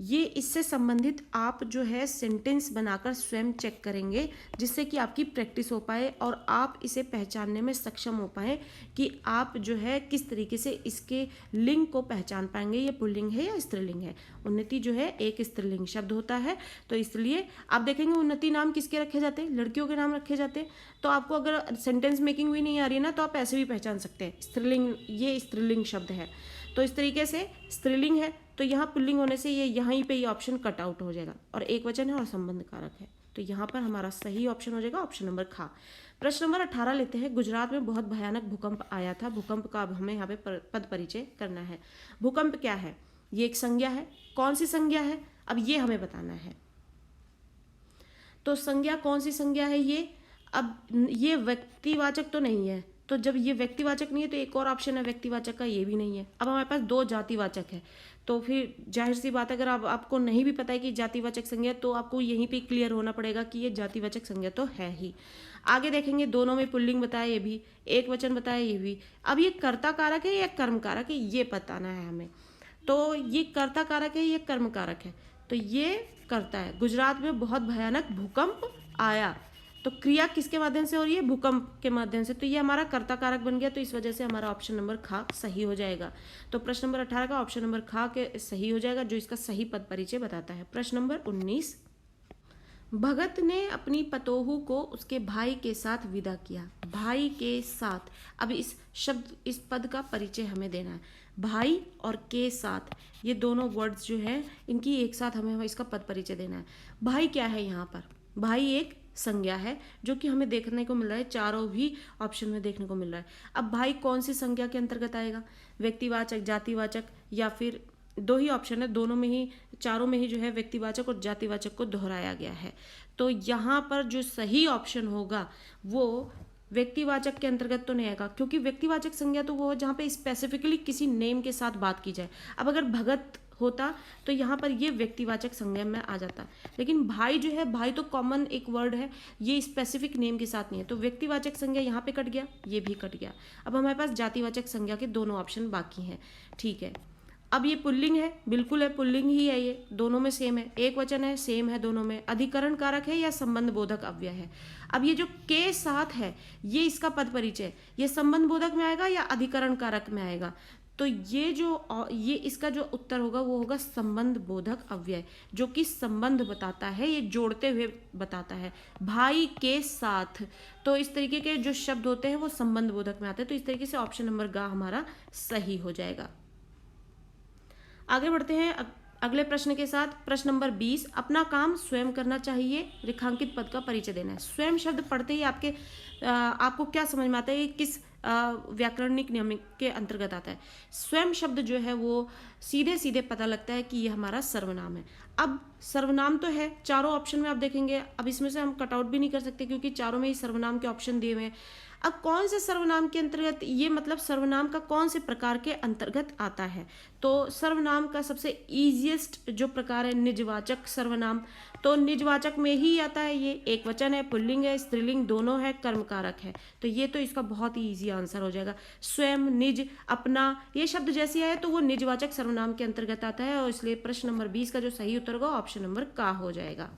ये इससे संबंधित आप जो है सेंटेंस बनाकर स्वयं चेक करेंगे जिससे कि आपकी प्रैक्टिस हो पाए और आप इसे पहचानने में सक्षम हो पाए कि आप जो है किस तरीके से इसके लिंग को पहचान पाएंगे, ये पुल्लिंग है या स्त्रीलिंग है। उन्नति जो है एक स्त्रीलिंग शब्द होता है, तो इसलिए आप देखेंगे उन्नति नाम किसके रखे जाते हैं? लड़कियों के नाम रखे जाते हैं। तो आपको अगर सेंटेंस मेकिंग भी नहीं आ रही है ना तो आप ऐसे भी पहचान सकते हैं स्त्रीलिंग, ये स्त्रीलिंग शब्द है। तो इस तरीके से स्त्रीलिंग है तो यहाँ पुल्लिंग होने से ये यहीं पे ये ऑप्शन कट आउट हो जाएगा और एक वचन है और संबंध कारक है। तो यहाँ पर हमारा सही ऑप्शन हो जाएगा ऑप्शन नंबर खा। प्रश्न नंबर 18 लेते हैं। गुजरात में बहुत भयानक भूकंप आया था। भूकंप का अब हमें यहाँ पे पद परिचय करना है। भूकंप क्या है? ये एक संज्ञा है। कौन सी संज्ञा है? अब ये हमें बताना है। तो संज्ञा कौन सी संज्ञा है ये? अब ये व्यक्तिवाचक तो नहीं है, तो जब ये व्यक्तिवाचक नहीं है तो एक और ऑप्शन है व्यक्तिवाचक का, ये भी नहीं है। अब हमारे पास 2 जातिवाचक है, तो फिर जाहिर सी बात है अगर आपको नहीं भी पता है कि जातिवाचक संज्ञा, तो आपको यहीं पे क्लियर होना पड़ेगा कि ये जातिवाचक संज्ञा तो है ही। आगे देखेंगे दोनों में पुल्लिंग बताया, ये भी एक वचन बताया, ये भी। अब ये कर्ता कारक है या कर्म कारक है ये बताना है हमें। तो ये कर्ता कारक है, ये कर्म कारक है। तो ये कर्ता है। गुजरात में बहुत भयानक भूकंप आया, तो क्रिया किसके माध्यम से हो रही है? भूकंप के माध्यम से। तो ये हमारा कर्ता कारक बन गया, तो इस वजह से हमारा ऑप्शन नंबर खा सही हो जाएगा। तो प्रश्न नंबर 18 का ऑप्शन नंबर खा के सही हो जाएगा, जो इसका सही पद परिचय बताता है। प्रश्न नंबर 19। भगत ने अपनी पतोहू को उसके भाई के साथ विदा किया। भाई के साथ, अब इस पद का परिचय हमें देना है। भाई और के साथ, ये दोनों वर्ड्स जो है इनकी एक साथ हमें इसका पद परिचय देना है। भाई क्या है यहाँ पर? भाई एक संज्ञा है जो कि हमें देखने को मिल रहा है, चारों भी ऑप्शन में देखने को मिल रहा है। अब भाई कौन सी संज्ञा के अंतर्गत आएगा, व्यक्तिवाचक, जातिवाचक, या फिर दो ही ऑप्शन है, दोनों में ही, चारों में ही जो है व्यक्तिवाचक और जातिवाचक को दोहराया गया है। तो यहाँ पर जो सही ऑप्शन होगा वो व्यक्तिवाचक के अंतर्गत तो नहीं आएगा, क्योंकि व्यक्तिवाचक संज्ञा तो वो जहाँ पे स्पेसिफिकली किसी नेम के साथ बात की जाए। अब अगर भगत होता तो यहाँ पर ये व्यक्तिवाचक संज्ञा में आ जाता, लेकिन भाई जो है, भाई तो कॉमन एक वर्ड है, ये स्पेसिफिक नेम के साथ नहीं है, तो व्यक्तिवाचक संज्ञा यहाँ पे कट गया, ये भी कट गया। अब हमारे पास जातिवाचक संज्ञा के दोनों ऑप्शन बाकी हैं। ठीक है, अब ये पुल्लिंग है, बिल्कुल है, पुल्लिंग ही है, ये दोनों में सेम है, एक वचन है, सेम है दोनों में, अधिकरण कारक है या संबंध बोधक अव्यय है। अब ये जो के साथ है ये इसका पद परिचय, ये संबंध बोधक में आएगा या अधिकरण कारक में आएगा, तो ये इसका जो उत्तर होगा वो होगा संबंध बोधक अव्यय, जो कि संबंध बताता है, ये जोड़ते हुए बताता है भाई के साथ। तो इस तरीके के जो शब्द होते हैं वो संबंध बोधक में आते हैं, तो इस तरीके से ऑप्शन नंबर ग हमारा सही हो जाएगा। आगे बढ़ते हैं अगले प्रश्न के साथ। प्रश्न नंबर 20, अपना काम स्वयं करना चाहिए, रेखांकित पद का परिचय देना है। स्वयं शब्द पढ़ते ही आपको क्या समझ में आता है, किस व्याकरणिक नियम के अंतर्गत आता है। स्वयं शब्द जो है वो सीधे सीधे पता लगता है कि ये हमारा सर्वनाम है। अब सर्वनाम तो है, चारों ऑप्शन में आप देखेंगे, अब इसमें से हम कटआउट भी नहीं कर सकते क्योंकि चारों में ही सर्वनाम के ऑप्शन दिए हुए हैं। अब कौन से सर्वनाम के अंतर्गत, ये मतलब सर्वनाम का कौन से प्रकार के अंतर्गत आता है, तो सर्वनाम का सबसे ईजिएस्ट जो प्रकार है निजवाचक सर्वनाम, तो निजवाचक में ही आता है, ये एक वचन है, पुल्लिंग है, स्त्रीलिंग दोनों है, कर्मकारक है, तो ये तो इसका बहुत ही ईजी आंसर हो जाएगा। स्वयं, निज, अपना, ये शब्द जैसे आए तो वो निजवाचक सर्वनाम के अंतर्गत आता है, और इसलिए प्रश्न नंबर 20 का जो सही उत्तर होगा ऑप्शन नंबर का हो जाएगा।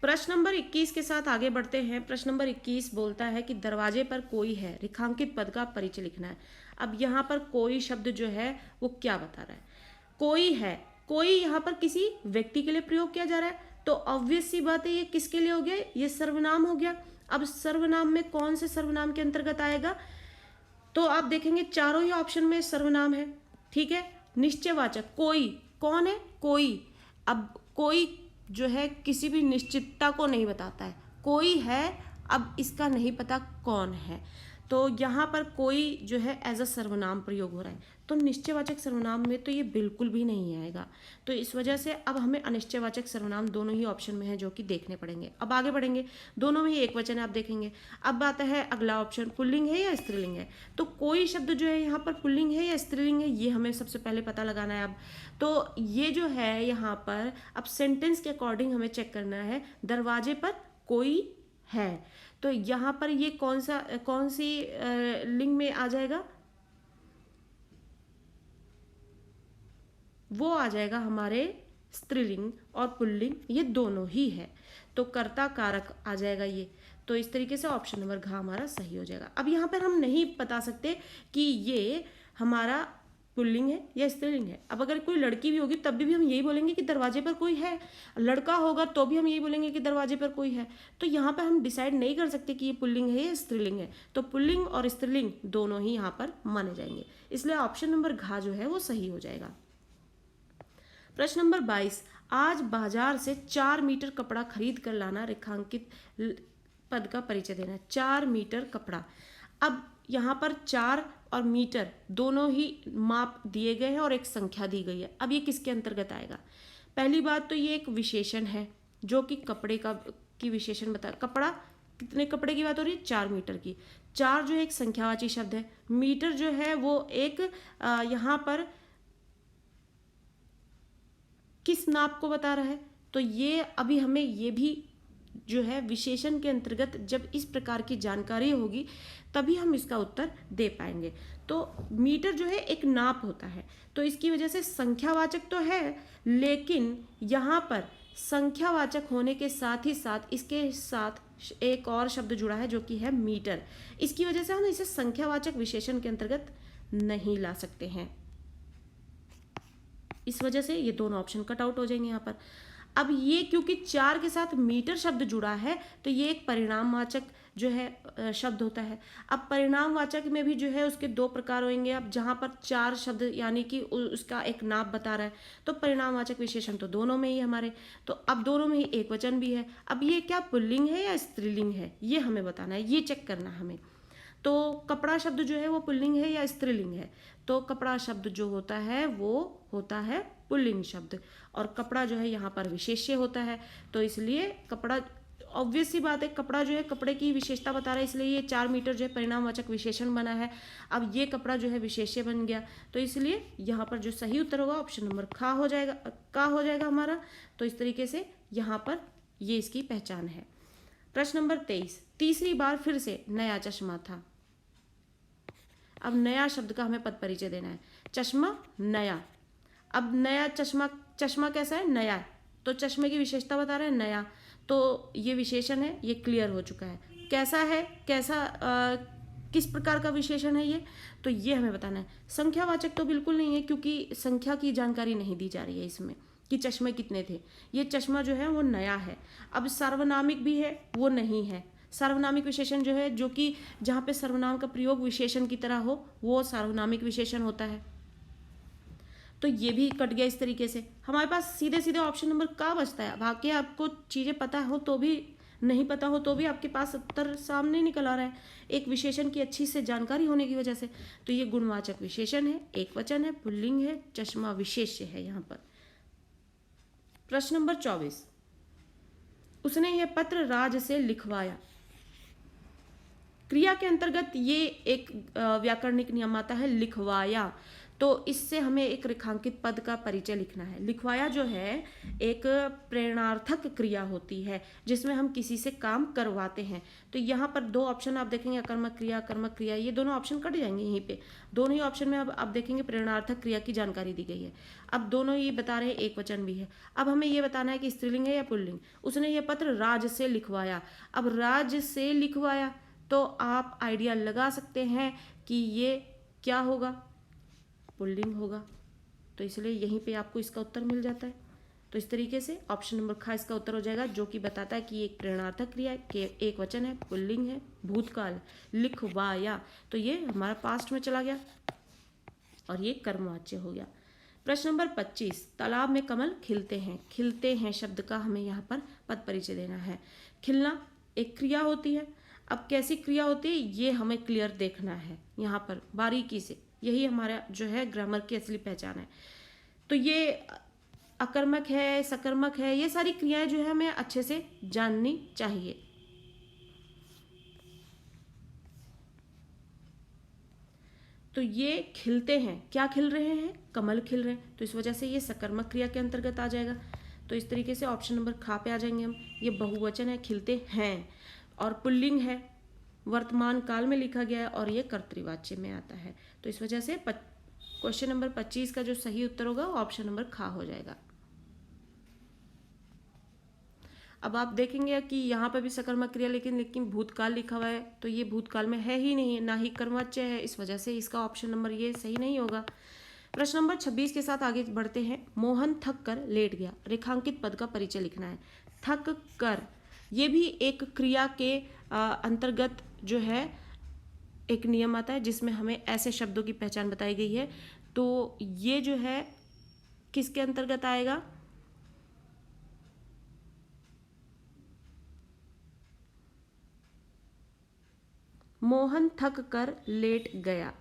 प्रश्न नंबर 21 के साथ आगे बढ़ते हैं। प्रश्न नंबर 21 बोलता है कि दरवाजे पर कोई है, रेखांकित पद का परिचय लिखना है। अब यहाँ पर कोई शब्द जो है वो क्या बता रहा है, कोई है, कोई यहाँ पर किसी व्यक्ति के लिए प्रयोग किया जा रहा है, तो ऑब्वियस सी बात है ये किसके लिए हो गया, ये सर्वनाम हो गया। अब सर्वनाम में कौन से सर्वनाम के अंतर्गत आएगा, तो आप देखेंगे चारों ही ऑप्शन में सर्वनाम है। ठीक है, निश्चयवाचक, कोई, कौन है, कोई। अब कोई जो है किसी भी निश्चितता को नहीं बताता है, कोई है, अब इसका नहीं पता कौन है, तो यहाँ पर कोई जो है एज अ सर्वनाम प्रयोग हो रहा है, तो निश्चयवाचक सर्वनाम में तो ये बिल्कुल भी नहीं आएगा। तो इस वजह से अब हमें अनिश्चयवाचक सर्वनाम दोनों ही ऑप्शन में है जो कि देखने पड़ेंगे। अब आगे बढ़ेंगे, दोनों में ही एक वचन है, आप देखेंगे। अब आता है अगला ऑप्शन, पुल्लिंग है या स्त्रीलिंग है, तो कोई शब्द जो है यहाँ पर पुल्लिंग है या स्त्रीलिंग है ये हमें सबसे पहले पता लगाना है। अब तो ये जो है यहाँ पर अब सेंटेंस के अकॉर्डिंग हमें चेक करना है, दरवाजे पर कोई है, तो यहाँ पर ये कौन सी लिंग में आ जाएगा, वो आ जाएगा हमारे स्त्रीलिंग और पुल्लिंग, ये दोनों ही है, तो कर्ता कारक आ जाएगा ये। तो इस तरीके से ऑप्शन नंबर घ हमारा सही हो जाएगा। अब यहाँ पर हम नहीं बता सकते कि ये हमारा पुल्लिंग है या स्त्रीलिंग है। अब अगर कोई लड़की भी होगी तब भी हम यही बोलेंगे कि दरवाजे पर कोई है, लड़का होगा तो भी हम यही बोलेंगे कि दरवाजे पर कोई है। तो यहाँ पर हम डिसाइड नहीं कर सकते कि ये पुल्लिंग है या स्त्रीलिंग है, तो पुल्लिंग और स्त्रीलिंग दोनों ही यहाँ पर माने जाएंगे, इसलिए ऑप्शन नंबर घ जो है वो सही हो जाएगा। प्रश्न नंबर 22, आज बाजार से 4 मीटर कपड़ा खरीद कर लाना, रेखांकित पद का परिचय देना। 4 मीटर कपड़ा, अब यहाँ पर 4 और मीटर दोनों ही माप दिए गए हैं और एक संख्या दी गई है। अब ये किसके अंतर्गत आएगा, पहली बात तो ये एक विशेषण है जो कि कपड़े की विशेषण बता, कपड़ा, कितने कपड़े की बात हो रही है, 4 मीटर की। 4 जो है एक संख्यावाची शब्द है, मीटर जो है वो एक यहाँ पर किस नाप को बता रहा है, तो ये अभी हमें ये भी जो है विशेषण के अंतर्गत जब इस प्रकार की जानकारी होगी तभी हम इसका उत्तर दे पाएंगे। तो मीटर जो है एक नाप होता है, तो इसकी वजह से संख्यावाचक तो है, लेकिन यहाँ पर संख्यावाचक होने के साथ ही साथ इसके साथ एक और शब्द जुड़ा है जो कि है मीटर, इसकी वजह से हम इसे संख्यावाचक विशेषण के अंतर्गत नहीं ला सकते हैं, इस वजह से ये दोनों ऑप्शन कट आउट हो जाएंगे यहाँ पर। अब ये क्योंकि 4 के साथ मीटर शब्द जुड़ा है तो ये एक परिणामवाचक जो है शब्द होता है। अब परिणामवाचक में भी जो है उसके दो प्रकार होंगे। अब जहाँ पर 4 शब्द यानी कि उसका एक नाम बता रहा है तो परिणामवाचक विशेषण तो दोनों में ही हमारे, तो अब दोनों में ही एक वचन भी है। अब ये क्या पुल्लिंग है या स्त्रीलिंग है ये हमें बताना है, ये चेक करना है हमें। तो कपड़ा शब्द जो है वो पुल्लिंग है या स्त्रीलिंग है, तो कपड़ा शब्द जो होता है वो होता है पुल्लिंग शब्द, और कपड़ा जो है यहाँ पर विशेष्य होता है। तो इसलिए कपड़ा, ऑब्वियस सी बात है, कपड़ा जो है कपड़े की विशेषता बता रहा है, इसलिए ये 4 मीटर जो है परिणामवाचक विशेषण बना है। अब ये कपड़ा जो है विशेष्य बन गया, तो इसलिए यहाँ पर जो सही उत्तर होगा ऑप्शन नंबर खा हो जाएगा, का हो जाएगा हमारा। तो इस तरीके से यहाँ पर ये इसकी पहचान है। प्रश्न नंबर 23, तीसरी बार फिर से नया चश्मा था। अब नया शब्द का हमें पद परिचय देना है। चश्मा नया, अब नया चश्मा, चश्मा कैसा है, नया है, तो चश्मे की विशेषता बता रहे हैं नया, तो ये विशेषण है, ये क्लियर हो चुका है। कैसा है, कैसा किस प्रकार का विशेषण है ये, तो ये हमें बताना है। संख्यावाचक तो बिल्कुल नहीं है क्योंकि संख्या की जानकारी नहीं दी जा रही है इसमें कि चश्मे कितने थे। ये चश्मा जो है वो नया है। अब सार्वनामिक भी है, वो नहीं है। सार्वनामिक विशेषण जो है, जो कि जहाँ पे सर्वनाम का प्रयोग विशेषण की तरह हो, वो सार्वनामिक विशेषण होता है, तो ये भी कट गया। इस तरीके से हमारे पास सीधे सीधे ऑप्शन नंबर का बचता है। बाकी आपको चीज़ें पता हो तो भी, नहीं पता हो तो भी आपके पास उत्तर सामने निकल आ रहा है एक विशेषण की अच्छी से जानकारी होने की वजह से। तो ये गुणवाचक विशेषण है, एक वचन है, पुल्लिंग है, चश्मा विशेष्य है यहाँ पर। प्रश्न नंबर 24, उसने यह पत्र राज से लिखवाया। क्रिया के अंतर्गत ये एक व्याकरणिक नियम आता है, लिखवाया, तो इससे हमें एक रेखांकित पद का परिचय लिखना है। लिखवाया जो है एक प्रेरणार्थक क्रिया होती है जिसमें हम किसी से काम करवाते हैं। तो यहाँ पर दो ऑप्शन आप देखेंगे, अकर्मक क्रिया, कर्मक क्रिया, ये दोनों ऑप्शन कट जाएंगे यहीं पे। दोनों ही ऑप्शन में अब आप देखेंगे प्रेरणार्थक क्रिया की जानकारी दी गई है। अब दोनों ये बता रहे हैं एक वचन भी है। अब हमें ये बताना है कि स्त्रीलिंग है या पुल्लिंग। उसने ये पत्र राज से लिखवाया। अब राज से लिखवाया तो आप आइडिया लगा सकते हैं कि ये क्या होगा, पुल्लिंग होगा, तो इसलिए यहीं पे आपको इसका उत्तर मिल जाता है। तो इस तरीके से ऑप्शन नंबर खा इसका उत्तर हो जाएगा, जो कि बताता है कि एक प्रेरणार्थक क्रिया के एक वचन है, पुल्लिंग है, भूतकाल, लिखवाया, तो ये हमारा पास्ट में चला गया और ये कर्मवाच्य हो गया। प्रश्न नंबर 25, तालाब में कमल खिलते हैं। खिलते हैं शब्द का हमें यहाँ पर पद परिचय देना है। खिलना एक क्रिया होती है। अब कैसी क्रिया होती है ये हमें क्लियर देखना है यहाँ पर बारीकी से, यही हमारा जो है ग्रामर की असली पहचान है। तो ये अकर्मक है, सकर्मक है, ये सारी क्रियाएं जो है हमें अच्छे से जाननी चाहिए। तो ये खिलते हैं, क्या खिल रहे हैं, कमल खिल रहे हैं, तो इस वजह से ये सकर्मक क्रिया के अंतर्गत आ जाएगा। तो इस तरीके से ऑप्शन नंबर खा पे आ जाएंगे हम। ये बहुवचन है, खिलते हैं, और पुल्लिंग है, वर्तमान काल में लिखा गया है, और ये कर्तृवाच्य में आता है। तो इस वजह से क्वेश्चन नंबर 25 का जो सही उत्तर होगा वो ऑप्शन नंबर खा हो जाएगा। अब आप देखेंगे कि यहाँ पे भी सकर्मक क्रिया लेकिन भूतकाल लिखा हुआ है, तो ये भूतकाल में है ही नहीं, ना ही कर्मवाच्य है, इस वजह से इसका ऑप्शन नंबर ये सही नहीं होगा। प्रश्न नंबर 26 के साथ आगे बढ़ते हैं। मोहन थक कर लेट गया। रेखांकित पद का परिचय लिखना है। थक कर, ये भी एक क्रिया के अंतर्गत जो है एक नियम आता है जिसमें हमें ऐसे शब्दों की पहचान बताई गई है। तो ये जो है किसके अंतर्गत आएगा, मोहन थक कर लेट गया।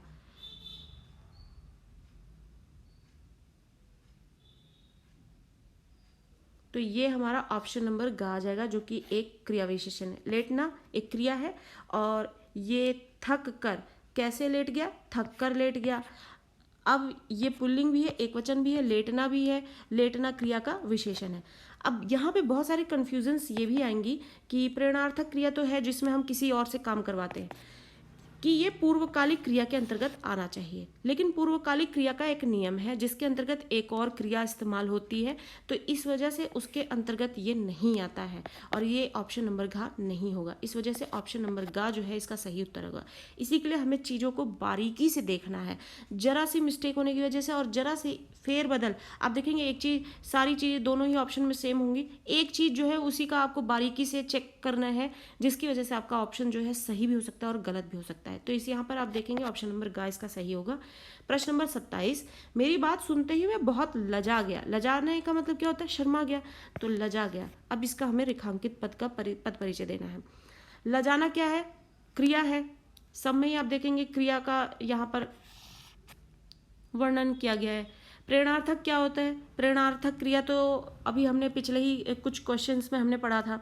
तो ये हमारा ऑप्शन नंबर ग आ जाएगा, जो कि एक क्रिया विशेषण है। लेटना एक क्रिया है, और ये थक कर कैसे लेट गया, थक कर लेट गया। अब ये पुल्लिंग भी है, एक वचन भी है, लेटना भी है, लेटना क्रिया का विशेषण है। अब यहाँ पे बहुत सारे कन्फ्यूजन्स ये भी आएंगी कि प्रेरणार्थक क्रिया तो है जिसमें हम किसी और से काम करवाते हैं, कि ये पूर्वकालिक क्रिया के अंतर्गत आना चाहिए, लेकिन पूर्वकालिक क्रिया का एक नियम है जिसके अंतर्गत एक और क्रिया इस्तेमाल होती है, तो इस वजह से उसके अंतर्गत ये नहीं आता है और ये ऑप्शन नंबर घ नहीं होगा। इस वजह से ऑप्शन नंबर ग जो है इसका सही उत्तर होगा। इसी के लिए हमें चीज़ों को बारीकी से देखना है, जरा सी मिस्टेक होने की वजह से और जरा सी फेरबदल, आप देखेंगे एक चीज़, सारी चीज़ें दोनों ही ऑप्शन में सेम होंगी, एक चीज़ जो है उसी का आपको बारीकी से चेक करना है, जिसकी वजह से आपका ऑप्शन जो है सही भी हो सकता है और गलत भी हो सकता है। तो इस यहाँ पर आप देखेंगे ऑप्शन नंबर ग इसका सही होगा। प्रश्न नंबर 27, मेरी बात सुनते ही वह बहुत लजा गया। लजाने का मतलब क्या होता है? शर्मा गया, तो लजा गया। अब इसका हमें रेखांकित पद का पद परिचय देना है। लजाना क्या है? क्रिया है। सब में ही आप देखेंगे क्रिया का यहाँ पर वर्णन किया गया है। प्रेरणार्थक क्या होता है? प्रेरणार्थक क्रिया तो अभी हमने पिछले ही कुछ क्वेश्चंस में हमने पढ़ा था,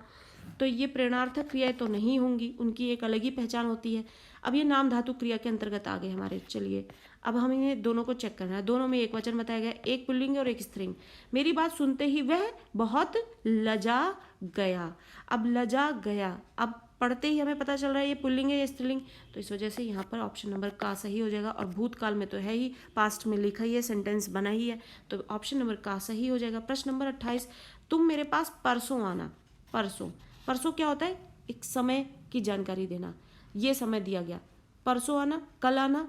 तो ये प्रेरणार्थक क्रियाएं तो नहीं होंगी, उनकी एक अलग ही पहचान होती है। अब ये नाम धातु क्रिया के अंतर्गत आ गए हमारे। चलिए अब हमें ये दोनों को चेक करना है। दोनों में एक वचन बताया गया, एक पुल्लिंग और एक स्त्रीलिंग। मेरी बात सुनते ही वह बहुत लजा गया। अब लजा गया, अब पढ़ते ही हमें पता चल रहा है ये पुल्लिंग है या स्त्रीलिंग, तो इस वजह से यहाँ पर ऑप्शन नंबर का सही हो जाएगा। और भूतकाल में तो है ही, पास्ट में लिखा ही है, सेंटेंस बना ही है, तो ऑप्शन नंबर का सही हो जाएगा। प्रश्न नंबर 28, तुम मेरे पास परसों आना। परसों, परसों क्या होता है? एक समय की जानकारी देना। ये समय दिया गया, परसों आना, कल आना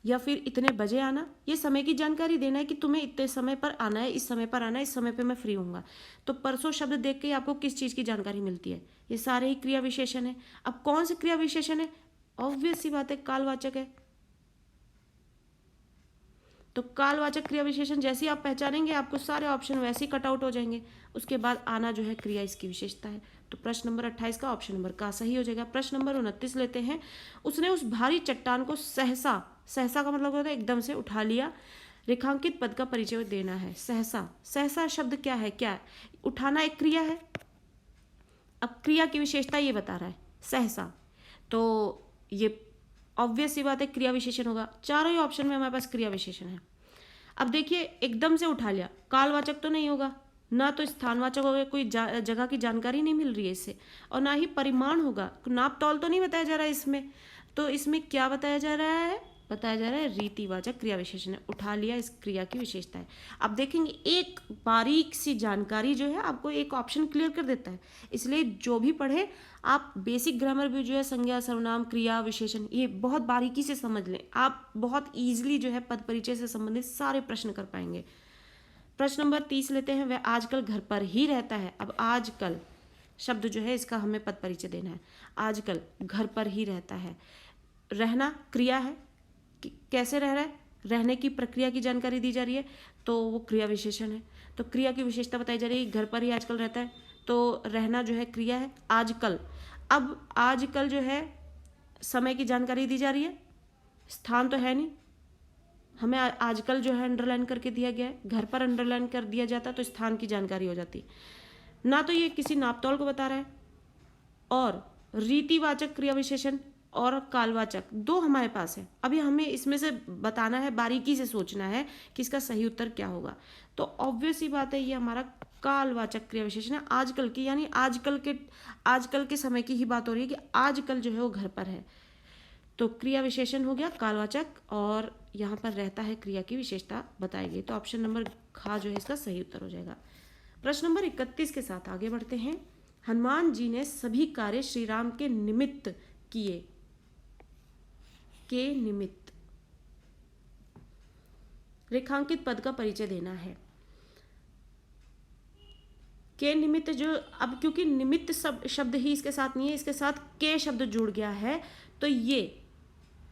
या फिर इतने बजे आना, ये समय की जानकारी देना है कि तुम्हें इतने समय पर आना है, इस समय पर आना है, इस समय पे मैं फ्री हूँगा। तो परसों शब्द देख के आपको किस चीज़ की जानकारी मिलती है? ये सारे ही क्रिया विशेषण है। अब कौन से क्रिया विशेषण है? ऑब्वियस सी बात है, कालवाचक है। तो कालवाचक क्रिया विशेषण जैसे ही आप पहचानेंगे, आपको सारे ऑप्शन वैसे ही कट आउट हो जाएंगे। उसके बाद आना जो है क्रिया, इसकी विशेषता है। तो प्रश्न नंबर 28 का ऑप्शन नंबर का सही हो जाएगा। प्रश्न नंबर 29 लेते हैं। उसने उस भारी चट्टान को सहसा, सहसा का मतलब होता है एकदम से उठा लिया। रेखांकित पद का परिचय देना है। सहसा, सहसा शब्द क्या है? क्या है? उठाना एक क्रिया है। अब क्रिया की विशेषता ये बता रहा है, सहसा, तो ये ऑब्वियस सी बात है क्रिया विशेषण होगा। चारों ही ऑप्शन में हमारे पास क्रिया विशेषण है। अब देखिए, एकदम से उठा लिया, कालवाचक तो नहीं होगा, ना तो स्थानवाचक होगा, कोई जगह की जानकारी नहीं मिल रही है इससे, और ना ही परिमाण होगा, नाप तौल तो नहीं बताया जा रहा है इसमें। तो इसमें क्या बताया जा रहा है? बताया जा रहा है रीतिवाचक क्रिया विशेषण है। उठा लिया इस क्रिया की विशेषता है। अब देखेंगे एक बारीक सी जानकारी जो है आपको एक ऑप्शन क्लियर कर देता है। इसलिए जो भी पढ़े आप बेसिक ग्रामर भी जो है, संज्ञा, सर्वनाम, क्रिया, विशेषण, ये बहुत बारीकी से समझ लें। आप बहुत ईजिली जो है पद परिचय से संबंधित सारे प्रश्न कर पाएंगे। प्रश्न नंबर 30 लेते हैं। वह आजकल घर पर ही रहता है। अब आजकल शब्द जो है इसका हमें पद परिचय देना है। आजकल घर पर ही रहता है। रहना क्रिया है, कैसे रह रहा है, रहने की प्रक्रिया की जानकारी दी जा रही है, तो वो क्रिया विशेषण है। तो क्रिया की विशेषता बताई जा रही है, घर पर ही आजकल रहता है, तो रहना जो है क्रिया है। आजकल, अब आजकल जो है समय की जानकारी दी जा रही है, स्थान तो है नहीं, हमें आजकल जो है अंडरलाइन करके दिया गया है। घर पर अंडरलाइन कर दिया जाता तो स्थान की जानकारी हो जाती। ना तो ये किसी नापतोल को बता रहा है, और रीतिवाचक क्रिया विशेषण और कालवाचक दो हमारे पास है। अभी हमें इसमें से बताना है, बारीकी से सोचना है कि इसका सही उत्तर क्या होगा। तो ऑब्वियस ही बात है, ये हमारा कालवाचक क्रिया विशेषण है। आजकल की, यानी आजकल के समय की ही बात हो रही है कि आजकल जो है वो घर पर है। तो क्रिया विशेषण हो गया कालवाचक, और यहाँ पर रहता है क्रिया की विशेषता बताई गई। तो ऑप्शन नंबर ख जो है इसका सही उत्तर हो जाएगा। प्रश्न नंबर 31 के साथ आगे बढ़ते हैं। हनुमान जी ने सभी कार्य श्री राम के निमित्त किए। के निमित्त, रेखांकित पद का परिचय देना है। के निमित्त जो, अब क्योंकि निमित्त शब्द ही इसके साथ नहीं है, इसके साथ के शब्द जुड़ गया है, तो ये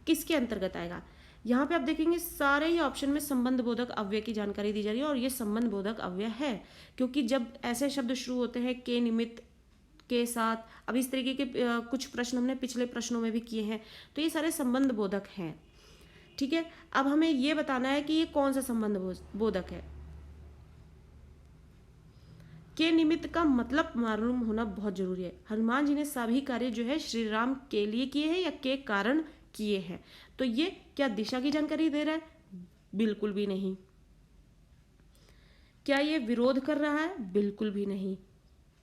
किसके अंतर्गत आएगा? यहाँ पे आप देखेंगे सारे ही ऑप्शन में संबंध बोधक अव्यय की जानकारी दी जा रही है, और ये संबंध बोधक अव्यय है, क्योंकि जब ऐसे शब्द शुरू होते हैं के निमित्त के साथ, अब इस तरीके के कुछ प्रश्न हमने पिछले प्रश्नों में भी किए हैं, तो ये सारे संबंध बोधक हैं। ठीक है, अब हमें ये बताना है कि ये कौन सा संबंध बोधक है। के निमित्त का मतलब मालूम होना बहुत जरूरी है। हनुमान जी ने सभी कार्य जो है श्री राम के लिए किए हैं या के कारण किए हैं, तो ये क्या दिशा की जानकारी दे रहा है? बिल्कुल भी नहीं। क्या ये विरोध कर रहा है? बिल्कुल भी नहीं।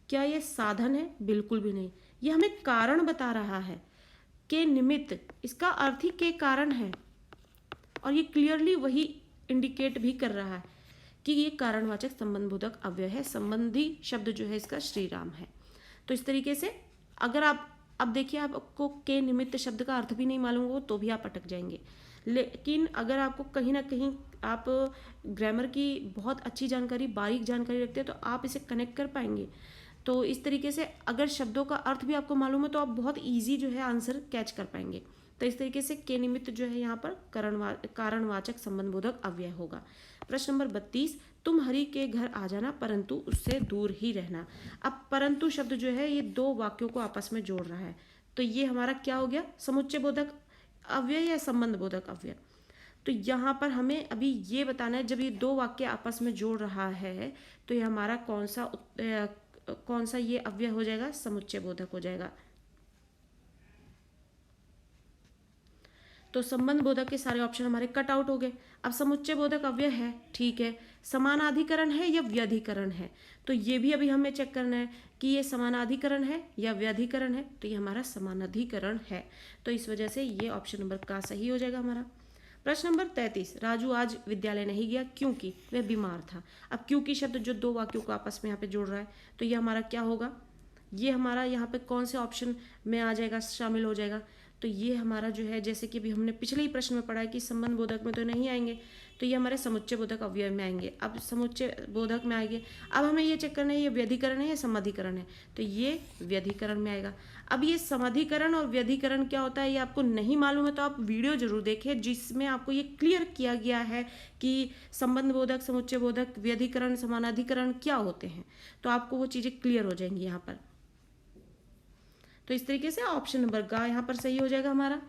क्या ये साधन है? बिल्कुल भी नहीं। ये हमें कारण बता रहा है के निमित्त, इसका अर्थ ही के कारण है, और ये क्लियरली वही इंडिकेट भी कर रहा है कि ये कारणवाचक संबंधबोधक अव्यय है। संबंधी शब्द जो है इसका श्री राम है। तो इस तरीके से अगर आप अब देखिए, आपको के निमित्त शब्द का अर्थ भी नहीं मालूम हो तो भी आप अटक जाएंगे। लेकिन अगर आपको कहीं ना कहीं आप ग्रामर की बहुत अच्छी जानकारी, बारीक जानकारी रखते हैं तो आप इसे कनेक्ट कर पाएंगे। तो इस तरीके से अगर शब्दों का अर्थ भी आपको मालूम है तो आप बहुत ईजी जो है आंसर कैच कर पाएंगे। तो इस तरीके से के निमित्त जो है यहाँ पर कारणवाचक संबंधबोधक अव्यय होगा। प्रश्न नंबर 32, तुम हरि के घर आ जाना परंतु उससे दूर ही रहना। अब परंतु शब्द जो है ये दो वाक्यों को आपस में जोड़ रहा है, तो ये हमारा क्या हो गया, समुच्चय बोधक अव्यय या संबंध बोधक अव्यय। तो यहाँ पर हमें अभी ये बताना है, जब ये दो वाक्य आपस में जोड़ रहा है तो ये हमारा कौन सा ये अव्यय हो जाएगा, समुच्चय बोधक हो जाएगा। तो संबंध बोधक के सारे ऑप्शन हमारे कट आउट हो गए। अब समुच्चय बोधक अव्यय है, ठीक है, समानाधिकरण है या व्यधिकरण है, तो ये भी अभी हमें चेक करना है कि ये समानाधिकरण है या व्यधिकरण है। तो ये हमारा समानाधिकरण है, तो इस वजह से ये ऑप्शन नंबर का सही हो जाएगा हमारा। प्रश्न नंबर 33, राजू आज विद्यालय नहीं गया क्योंकि वह बीमार था। अब क्योंकि शब्द जो दो वाक्यों को आपस में यहाँ पे जोड़ रहा है, तो ये हमारा क्या होगा, ये हमारा यहाँ पे कौन से ऑप्शन में आ जाएगा, शामिल हो जाएगा। तो ये हमारा जो है, जैसे कि अभी हमने पिछले ही प्रश्न में पढ़ा है कि संबंध बोधक में तो नहीं आएंगे, तो ये हमारे समुच्चय बोधक अव्यय में आएंगे। अब समुच्चय बोधक में आएंगे, अब हमें ये चेक करना है ये व्यधिकरण है या समाधिकरण है, तो ये व्यधिकरण में आएगा। अब ये समाधिकरण और व्यधिकरण क्या होता है ये आपको नहीं मालूम है तो आप वीडियो जरूर देखें, जिसमें आपको ये क्लियर किया गया है कि संबंध बोधक, समुच्चय बोधक, व्यधिकरण, समानाधिकरण क्या होते हैं, तो आपको वो चीज़ें क्लियर हो जाएंगी यहाँ पर। तो इस तरीके से ऑप्शन नंबर ग यहाँ पर सही हो जाएगा हमारा।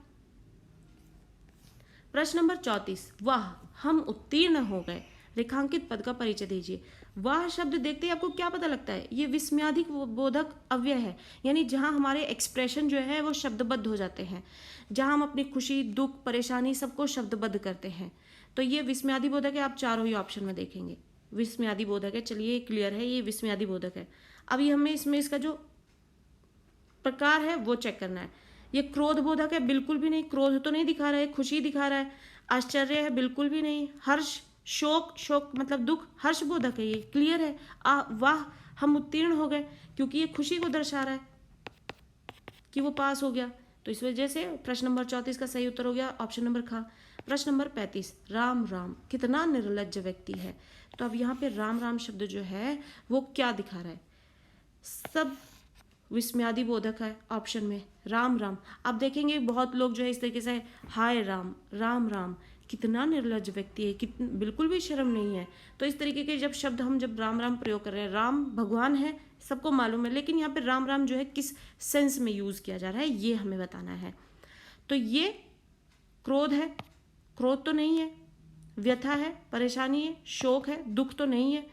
प्रश्न नंबर 34, वाह हम उत्तीर्ण हो गए, रेखांकित पद का परिचय दीजिए। वाह शब्द देखते ही आपको क्या पता लगता है, ये विस्मयादिक बोधक अव्यय है, यानी जहाँ हमारे एक्सप्रेशन जो है वो शब्दबद्ध हो जाते हैं, जहाँ हम अपनी खुशी, दुख, परेशानी सबको शब्दबद्ध करते हैं, तो ये विस्मयादि बोधक है। आप चारों ही ऑप्शन में देखेंगे विस्मयादि बोधक है। चलिए क्लियर है, ये विस्मयादि बोधक है। अब ये हमें इसमें इसका जो प्रकार है वो चेक करना है। ये क्रोध बोधक है, बिल्कुल भी नहीं, क्रोध तो नहीं दिखा रहा है, खुशी दिखा रहा है। आश्चर्य है, बिल्कुल भी नहीं। हर्ष, शोक, शोक मतलब दुख, हर्ष बोधक है, ये क्लियर है। वाह हम उत्तीर्ण हो गए, क्योंकि ये खुशी को दर्शा रहा है कि वो पास हो गया, तो इस वजह से प्रश्न नंबर 34 का सही उत्तर हो गया ऑप्शन नंबर ख। प्रश्न नंबर 35, राम राम कितना निर्लज्ज व्यक्ति है। तो अब यहाँ पे राम राम शब्द जो है वो क्या दिखा रहा है, सब विस्मयादि बोधक है ऑप्शन में, राम राम। अब देखेंगे बहुत लोग जो है इस तरीके से हाय राम, राम राम कितना निर्लज्ज व्यक्ति है, बिल्कुल भी शर्म नहीं है। तो इस तरीके के जब राम राम प्रयोग कर रहे हैं, राम भगवान है सबको मालूम है, लेकिन यहाँ पे राम राम जो है किस सेंस में यूज किया जा रहा है ये हमें बताना है। तो ये क्रोध है, क्रोध तो नहीं है, व्यथा है, परेशानी है, शोक है, दुख तो नहीं है।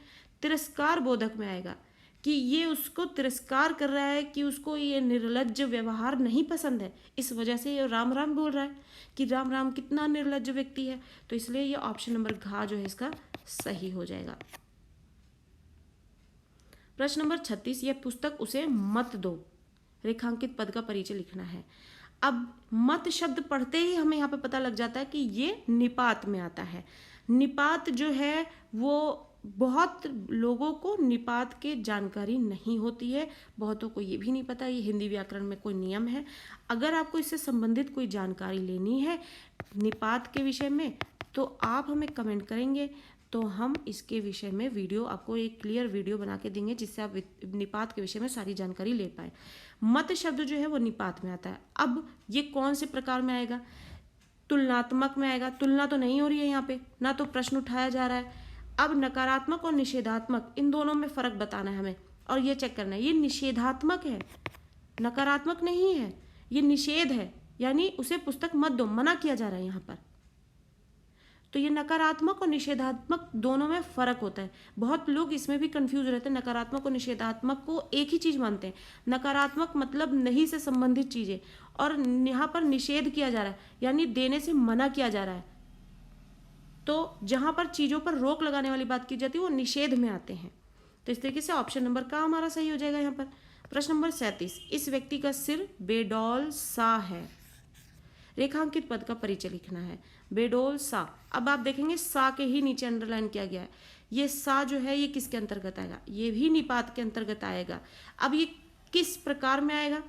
तिरस्कार बोधक में आएगा कि ये उसको तिरस्कार कर रहा है, कि उसको ये निर्लज्ज व्यवहार नहीं पसंद है, इस वजह से ये राम राम बोल रहा है कि राम राम कितना निर्लज्ज व्यक्ति है। तो इसलिए ये ऑप्शन नंबर घ जो है इसका सही हो जाएगा। प्रश्न नंबर 36, यह पुस्तक उसे मत दो, रेखांकित पद का परिचय लिखना है। अब मत शब्द पढ़ते ही हमें यहाँ पे पता लग जाता है कि ये निपात में आता है। निपात जो है वो बहुत लोगों को निपात के जानकारी नहीं होती है, बहुतों को ये भी नहीं पता ये हिंदी व्याकरण में कोई नियम है। अगर आपको इससे संबंधित कोई जानकारी लेनी है निपात के विषय में तो आप हमें कमेंट करेंगे, तो हम इसके विषय में वीडियो आपको एक क्लियर वीडियो बना के देंगे जिससे आप निपात के विषय में सारी जानकारी ले पाए। मत शब्द जो है वो निपात में आता है। अब ये कौन से प्रकार में आएगा, तुलनात्मक में आएगा। तुलना तो नहीं हो रही है यहाँ पे, ना तो प्रश्न उठाया जा रहा है। अब नकारात्मक और निषेधात्मक इन दोनों में फर्क बताना है हमें, और ये चेक करना है। ये निषेधात्मक है, नकारात्मक नहीं है, ये निषेध है, यानी उसे पुस्तक मत दो, मना किया जा रहा है यहाँ पर। तो ये नकारात्मक और निषेधात्मक दोनों में फर्क होता है। बहुत लोग इसमें भी कंफ्यूज रहते हैं, नकारात्मक और निषेधात्मक को एक ही चीज मानते हैं। नकारात्मक मतलब नहीं से संबंधित चीजें, और यहाँ पर निषेध किया जा रहा है यानी देने से मना किया जा रहा है। तो जहां पर चीजों पर रोक लगाने वाली बात की जाती है वो निषेध में आते हैं। तो इस तरीके से ऑप्शन नंबर का हमारा सही हो जाएगा यहाँ पर। प्रश्न नंबर 37, इस व्यक्ति का सिर बेडौल सा है। रेखांकित पद का परिचय लिखना है। बेडोल सा, अब आप देखेंगे सा के ही नीचे अंडरलाइन किया गया है। ये सा जो है ये किसके अंतर्गत आएगा, ये भी निपात के अंतर्गत आएगा। अब ये किस प्रकार में आएगा,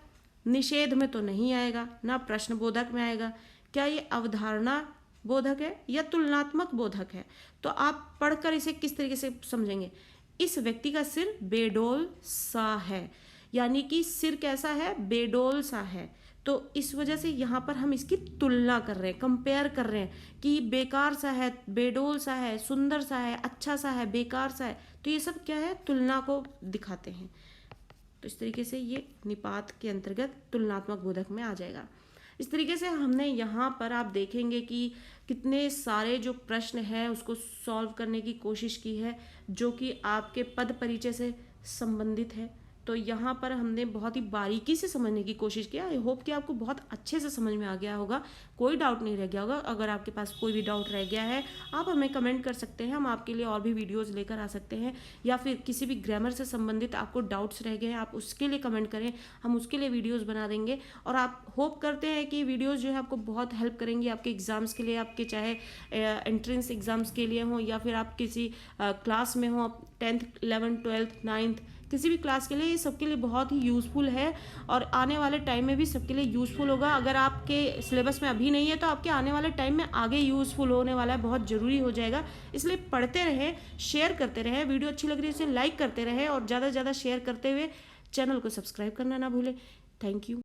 निषेध में तो नहीं आएगा, ना प्रश्नबोधक में आएगा। क्या ये अवधारणा बोधक है या तुलनात्मक बोधक है? तो आप पढ़कर इसे किस तरीके से समझेंगे, इस व्यक्ति का सिर बेडोल सा है, यानी कि सिर कैसा है, बेडोल सा है। तो इस वजह से यहाँ पर हम इसकी तुलना कर रहे हैं, कंपेयर कर रहे हैं कि बेकार सा है, बेडोल सा है, सुंदर सा है, अच्छा सा है, बेकार सा है। तो ये सब क्या है, तुलना को दिखाते हैं। तो इस तरीके से ये निपात के अंतर्गत तुलनात्मक बोधक में आ जाएगा। इस तरीके से हमने यहाँ पर आप देखेंगे कि कितने सारे जो प्रश्न है उसको सॉल्व करने की कोशिश की है, जो कि आपके पद परिचय से संबंधित है। तो यहाँ पर हमने बहुत ही बारीकी से समझने की कोशिश किया। आई होप कि आपको बहुत अच्छे से समझ में आ गया होगा, कोई डाउट नहीं रह गया होगा। अगर आपके पास कोई भी डाउट रह गया है आप हमें कमेंट कर सकते हैं, हम आपके लिए और भी वीडियोस लेकर आ सकते हैं। या फिर किसी भी ग्रामर से संबंधित आपको डाउट्स रह गए हैं, आप उसके लिए कमेंट करें, हम उसके लिए वीडियोज़ बना देंगे। और आप होप करते हैं कि वीडियोज़ जो है आपको बहुत हेल्प करेंगी आपके एग्ज़ाम्स के लिए, आपके चाहे एंट्रेंस एग्ज़ाम्स के लिए हों या फिर आप किसी क्लास में हो, 10th 11th 12th 9th किसी भी क्लास के लिए, ये सबके लिए बहुत ही यूज़फुल है। और आने वाले टाइम में भी सबके लिए यूज़फुल होगा। अगर आपके सिलेबस में अभी नहीं है तो आपके आने वाले टाइम में आगे यूज़फुल होने वाला है, बहुत ज़रूरी हो जाएगा। इसलिए पढ़ते रहें, शेयर करते रहें, वीडियो अच्छी लग रही है इसे लाइक करते रहें और ज़्यादा से ज़्यादा शेयर करते हुए चैनल को सब्सक्राइब करना ना भूलें। Thank you.